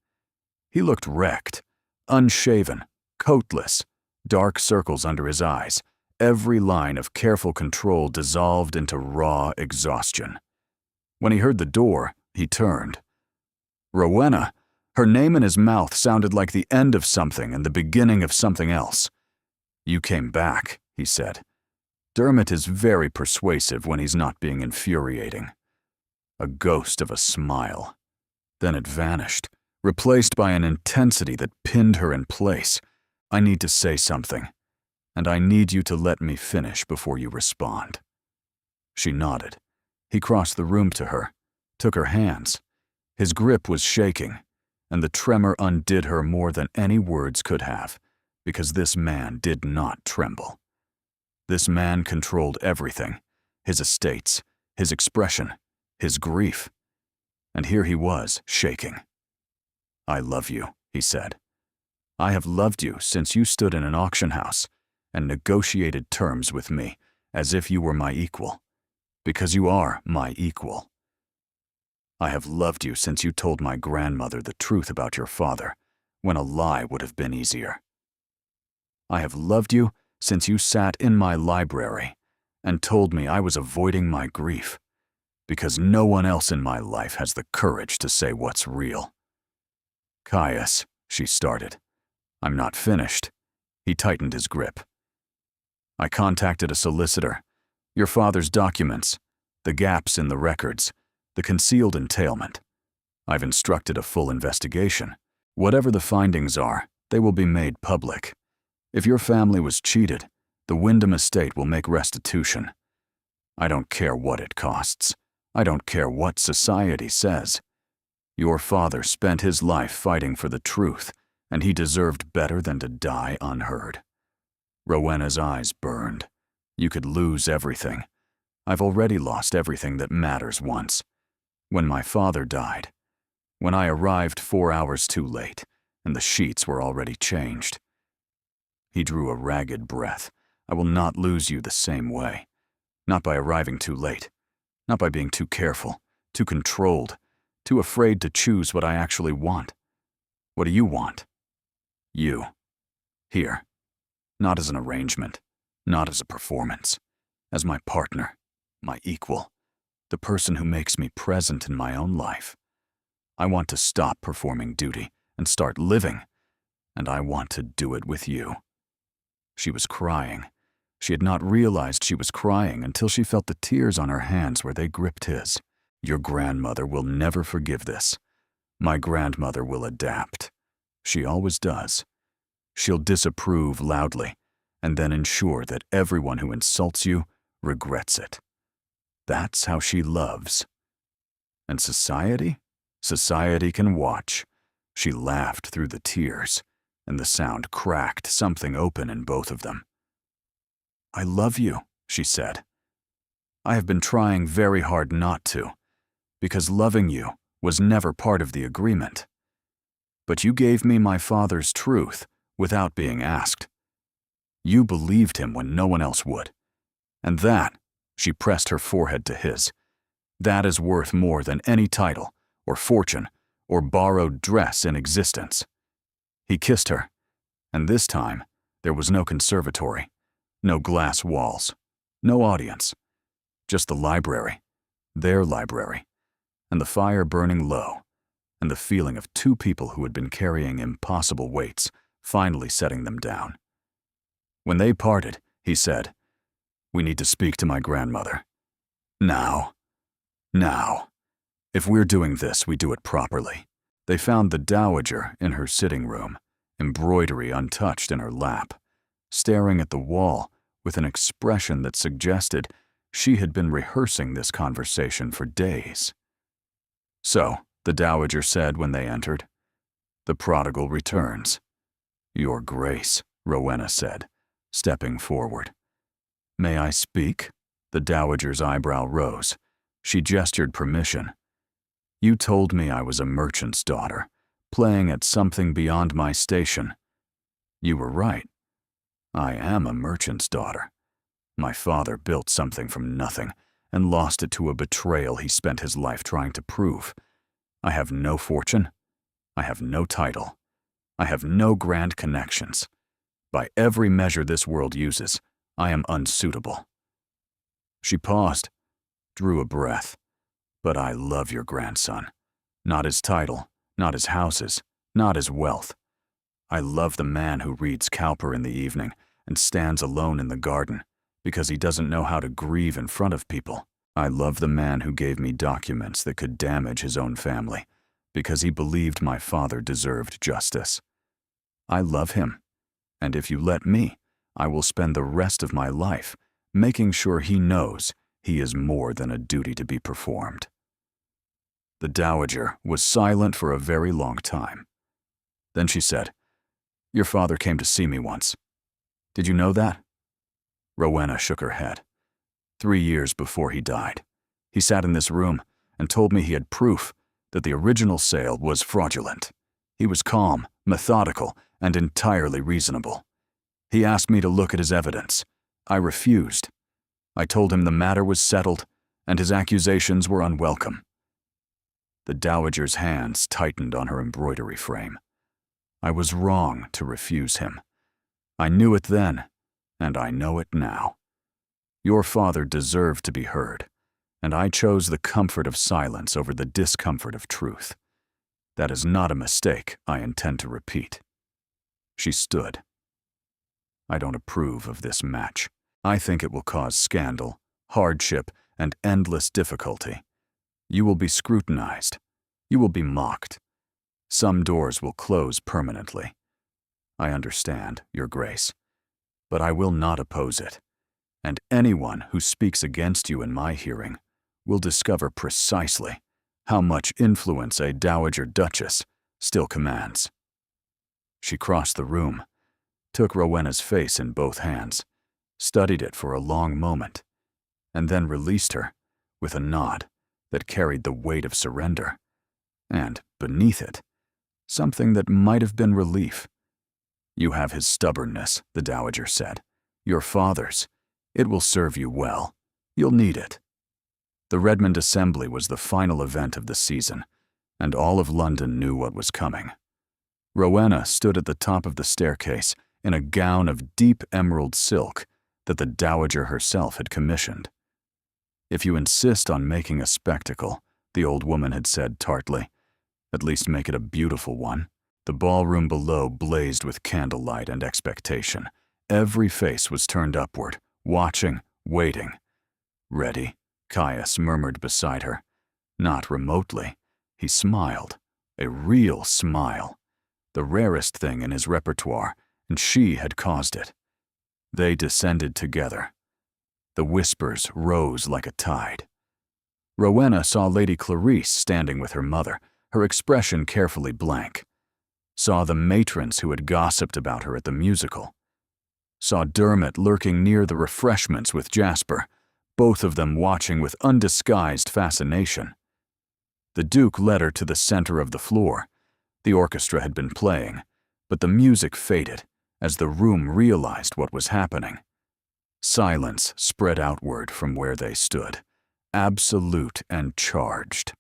He looked wrecked, unshaven, coatless, dark circles under his eyes, every line of careful control dissolved into raw exhaustion. When he heard the door, he turned. "Rowena!" Her name in his mouth sounded like the end of something and the beginning of something else. "You came back," he said. Dermot is very persuasive when he's not being infuriating. A ghost of a smile. Then it vanished, replaced by an intensity that pinned her in place. "I need to say something, and I need you to let me finish before you respond." She nodded. He crossed the room to her, took her hands. His grip was shaking, and the tremor undid her more than any words could have, because this man did not tremble. This man controlled everything, his estates, his expression, his grief. And here he was, shaking. "I love you," he said. "I have loved you since you stood in an auction house and negotiated terms with me as if you were my equal, because you are my equal. I have loved you since you told my grandmother the truth about your father, when a lie would have been easier. I have loved you since you sat in my library and told me I was avoiding my grief, because no one else in my life has the courage to say what's real." "Caius," she started. "I'm not finished." He tightened his grip. "I contacted a solicitor. Your father's documents, the gaps in the records, the concealed entailment. I've instructed a full investigation. Whatever the findings are, they will be made public. If your family was cheated, the Wyndham estate will make restitution. I don't care what it costs. I don't care what society says. Your father spent his life fighting for the truth, and he deserved better than to die unheard." Rowena's eyes burned. "You could lose everything. I've already lost everything that matters once. When my father died, when I arrived 4 hours too late, and the sheets were already changed." He drew a ragged breath. "I will not lose you the same way. Not by arriving too late. Not by being too careful, too controlled, too afraid to choose what I actually want. What do you want?" "You. Here. Not as an arrangement, not as a performance. As my partner, my equal, the person who makes me present in my own life. I want to stop performing duty and start living, and I want to do it with you." She was crying. She had not realized she was crying until she felt the tears on her hands where they gripped his. "Your grandmother will never forgive this. My grandmother will adapt. She always does. She'll disapprove loudly, and then ensure that everyone who insults you regrets it. That's how she loves. And society? Society can watch. She laughed through the tears, and the sound cracked something open in both of them. "I love you," she said. "I have been trying very hard not to, because loving you was never part of the agreement. But you gave me my father's truth without being asked. You believed him when no one else would. And that," she pressed her forehead to his, "that is worth more than any title, or fortune, or borrowed dress in existence." He kissed her, and this time there was no conservatory, no glass walls, no audience, just the library, their library, and the fire burning low, and the feeling of two people who had been carrying impossible weights finally setting them down. When they parted, he said, "We need to speak to my grandmother. Now. Now. If we're doing this, we do it properly." They found the dowager in her sitting room, embroidery untouched in her lap, staring at the wall with an expression that suggested she had been rehearsing this conversation for days. "So," the dowager said when they entered, "the prodigal returns." "Your Grace," Rowena said, stepping forward. "May I speak?" The dowager's eyebrow rose. She gestured permission. "You told me I was a merchant's daughter, playing at something beyond my station. You were right. I am a merchant's daughter. My father built something from nothing and lost it to a betrayal he spent his life trying to prove. I have no fortune. I have no title. I have no grand connections. By every measure this world uses, I am unsuitable." She paused, drew a breath. "But I love your grandson. Not his title, not his houses, not his wealth. I love the man who reads Cowper in the evening and stands alone in the garden because he doesn't know how to grieve in front of people. I love the man who gave me documents that could damage his own family because he believed my father deserved justice. I love him, and if you let me, I will spend the rest of my life making sure he knows he is more than a duty to be performed." The dowager was silent for a very long time. Then she said, "Your father came to see me once. Did you know that?" Rowena shook her head. 3 years before he died, he sat in this room and told me he had proof that the original sale was fraudulent. He was calm, methodical, and entirely reasonable. He asked me to look at his evidence. I refused. I told him the matter was settled and his accusations were unwelcome. The dowager's hands tightened on her embroidery frame. I was wrong to refuse him. I knew it then, and I know it now. Your father deserved to be heard, and I chose the comfort of silence over the discomfort of truth. That is not a mistake I intend to repeat." She stood. "I don't approve of this match. I think it will cause scandal, hardship, and endless difficulty. You will be scrutinized. You will be mocked. Some doors will close permanently. I understand, Your Grace, but I will not oppose it. And anyone who speaks against you in my hearing will discover precisely how much influence a dowager duchess still commands." She crossed the room, took Rowena's face in both hands, studied it for a long moment, and then released her with a nod that carried the weight of surrender, and, beneath it, something that might have been relief. "You have his stubbornness," the dowager said. "Your father's. It will serve you well. You'll need it." The Redmond Assembly was the final event of the season, and all of London knew what was coming. Rowena stood at the top of the staircase in a gown of deep emerald silk that the dowager herself had commissioned. "If you insist on making a spectacle," the old woman had said tartly, "at least make it a beautiful one." The ballroom below blazed with candlelight and expectation. Every face was turned upward, watching, waiting. "Ready?" Caius murmured beside her. Not remotely. He smiled. A real smile. the rarest thing in his repertoire, and she had caused it. They descended together. The whispers rose like a tide. Rowena saw Lady Clarice standing with her mother, her expression carefully blank. Saw the matrons who had gossiped about her at the musical. Saw Dermot lurking near the refreshments with Jasper, both of them watching with undisguised fascination. The Duke led her to the center of the floor. The orchestra had been playing, but the music faded as the room realized what was happening. Silence spread outward from where they stood, absolute and charged.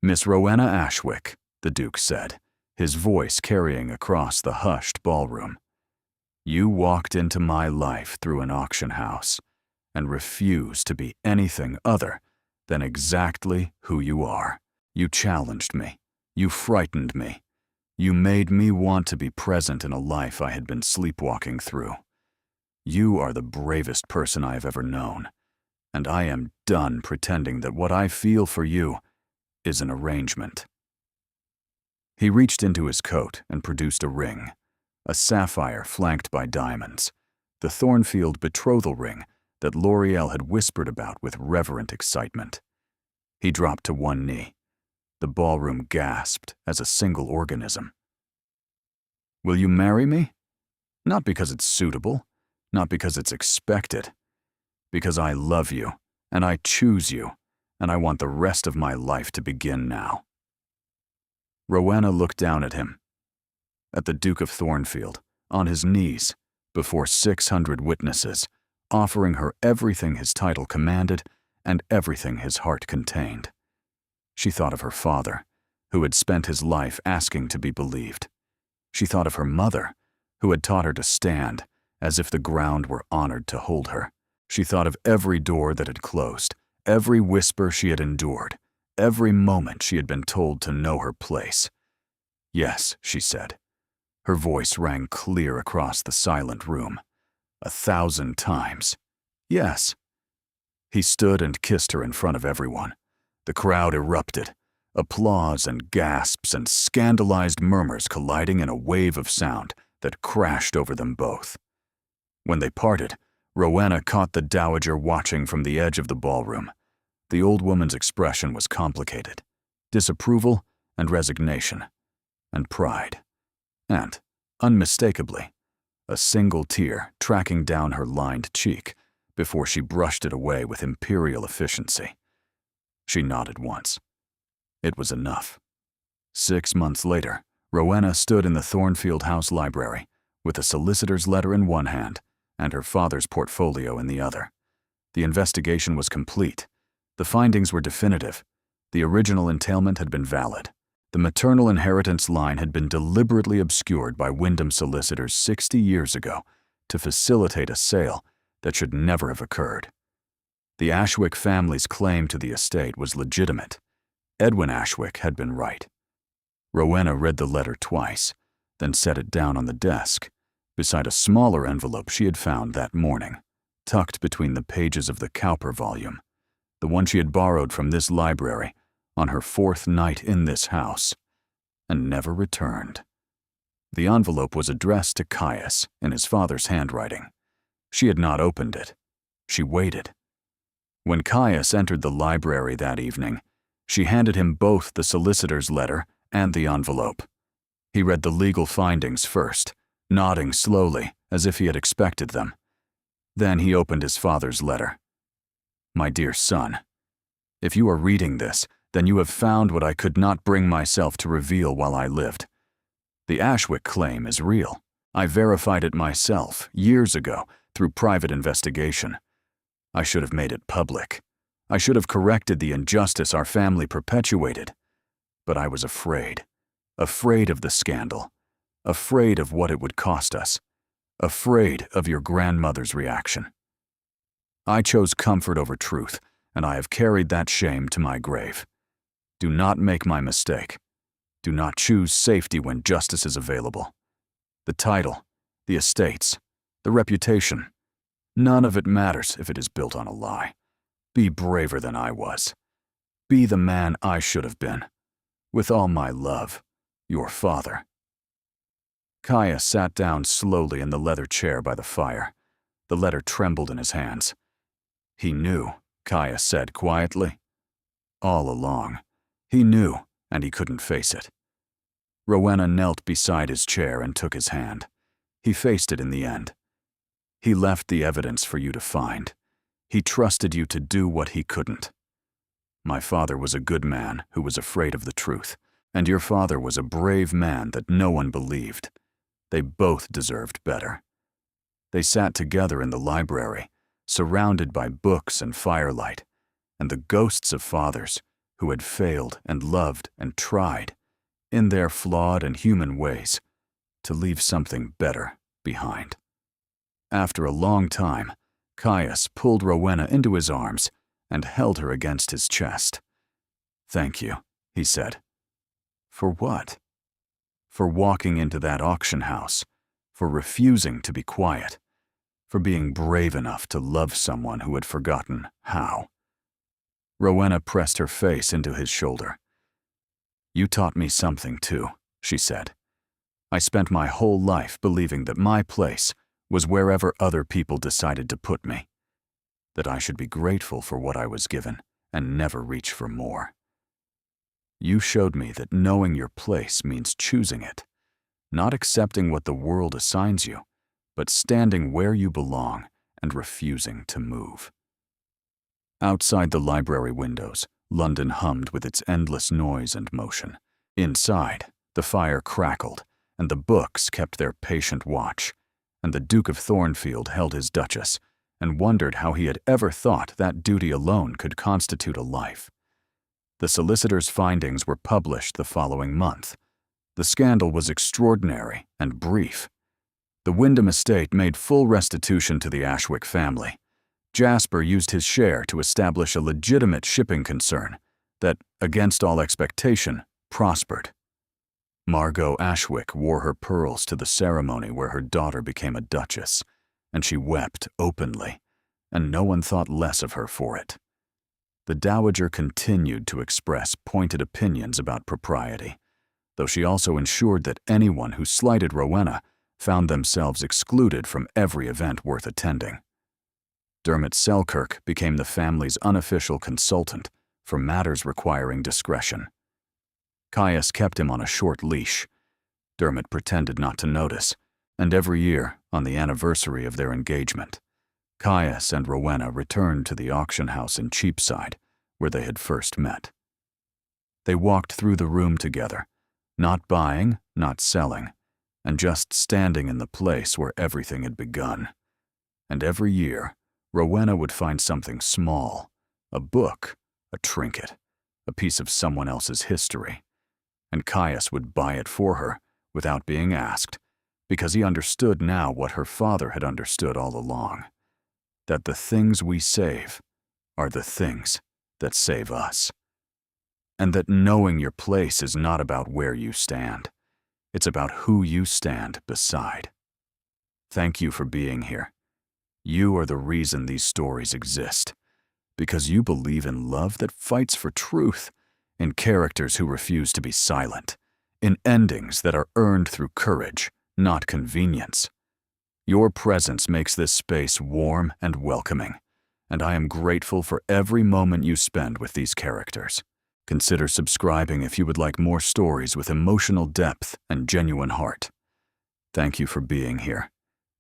"Miss Rowena Ashwick," the Duke said, his voice carrying across the hushed ballroom. "You walked into my life through an auction house and refused to be anything other than exactly who you are. You challenged me. You frightened me. You made me want to be present in a life I had been sleepwalking through. You are the bravest person I have ever known, and I am done pretending that what I feel for you is an arrangement." He reached into his coat and produced a ring, a sapphire flanked by diamonds, the Thornfield betrothal ring that L'Oreal had whispered about with reverent excitement. He dropped to one knee. The ballroom gasped as a single organism. "Will you marry me? Not because it's suitable, not because it's expected. Because I love you, and I choose you, and I want the rest of my life to begin now." Rowena looked down at him, at the Duke of Thornfield, on his knees, before 600 witnesses, offering her everything his title commanded and everything his heart contained. She thought of her father, who had spent his life asking to be believed. She thought of her mother, who had taught her to stand as if the ground were honored to hold her. She thought of every door that had closed, every whisper she had endured, every moment she had been told to know her place. "Yes," she said. Her voice rang clear across the silent room. 1,000 times. "Yes." He stood and kissed her in front of everyone. The crowd erupted, applause and gasps and scandalized murmurs colliding in a wave of sound that crashed over them both. When they parted, Rowena caught the dowager watching from the edge of the ballroom. The old woman's expression was complicated: disapproval and resignation, and pride, and, unmistakably, a single tear tracking down her lined cheek before she brushed it away with imperial efficiency. She nodded once. It was enough. 6 months later, Rowena stood in the Thornfield House library with a solicitor's letter in one hand and her father's portfolio in the other. The investigation was complete. The findings were definitive. The original entailment had been valid. The maternal inheritance line had been deliberately obscured by Wyndham solicitors 60 years ago to facilitate a sale that should never have occurred. The Ashwick family's claim to the estate was legitimate. Edwin Ashwick had been right. Rowena read the letter twice, then set it down on the desk, beside a smaller envelope she had found that morning, tucked between the pages of the Cowper volume, the one she had borrowed from this library on her 4th night in this house, and never returned. The envelope was addressed to Caius in his father's handwriting. She had not opened it. She waited. When Caius entered the library that evening, she handed him both the solicitor's letter and the envelope. He read the legal findings first, nodding slowly as if he had expected them. Then he opened his father's letter. "My dear son, if you are reading this, then you have found what I could not bring myself to reveal while I lived. The Ashwick claim is real. I verified it myself years ago through private investigation. I should have made it public. I should have corrected the injustice our family perpetuated. But I was afraid of the scandal, afraid of what it would cost us, afraid of your grandmother's reaction. I chose comfort over truth, and I have carried that shame to my grave. Do not make my mistake. Do not choose safety when justice is available. The title, the estates, the reputation, none of it matters if it is built on a lie. Be braver than I was. Be the man I should have been. With all my love, your father." Kaya sat down slowly in the leather chair by the fire. The letter trembled in his hands. He knew, Kaya said quietly. All along. He knew, and he couldn't face it. Rowena knelt beside his chair and took his hand. He faced it in the end. He left the evidence for you to find. He trusted you to do what he couldn't. My father was a good man who was afraid of the truth, and your father was a brave man that no one believed. They both deserved better. They sat together in the library, surrounded by books and firelight, and the ghosts of fathers who had failed and loved and tried, in their flawed and human ways, to leave something better behind. After a long time, Caius pulled Rowena into his arms and held her against his chest. "Thank you," he said. "For what?" "For walking into that auction house, for refusing to be quiet, for being brave enough to love someone who had forgotten how." Rowena pressed her face into his shoulder. "You taught me something too," she said. "I spent my whole life believing that my place was wherever other people decided to put me, that I should be grateful for what I was given and never reach for more. You showed me that knowing your place means choosing it, not accepting what the world assigns you, but standing where you belong and refusing to move." Outside the library windows, London hummed with its endless noise and motion. Inside, the fire crackled, and the books kept their patient watch, and the Duke of Thornfield held his duchess and wondered how he had ever thought that duty alone could constitute a life. The solicitor's findings were published the following month. The scandal was extraordinary and brief. The Wyndham estate made full restitution to the Ashwick family. Jasper used his share to establish a legitimate shipping concern that, against all expectation, prospered. Margot Ashwick wore her pearls to the ceremony where her daughter became a duchess, and she wept openly, and no one thought less of her for it. The dowager continued to express pointed opinions about propriety, though she also ensured that anyone who slighted Rowena found themselves excluded from every event worth attending. Dermot Selkirk became the family's unofficial consultant for matters requiring discretion. Caius kept him on a short leash. Dermot pretended not to notice, and every year, on the anniversary of their engagement, Caius and Rowena returned to the auction house in Cheapside, where they had first met. They walked through the room together, not buying, not selling, and just standing in the place where everything had begun. And every year, Rowena would find something small, a book, a trinket, a piece of someone else's history, and Caius would buy it for her without being asked, because he understood now what her father had understood all along, that the things we save are the things that save us, and that knowing your place is not about where you stand. It's about who you stand beside. Thank you for being here. You are the reason these stories exist, because you believe in love that fights for truth, in characters who refuse to be silent, in endings that are earned through courage, not convenience. Your presence makes this space warm and welcoming, and I am grateful for every moment you spend with these characters. Consider subscribing if you would like more stories with emotional depth and genuine heart. Thank you for being here.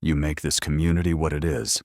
You make this community what it is.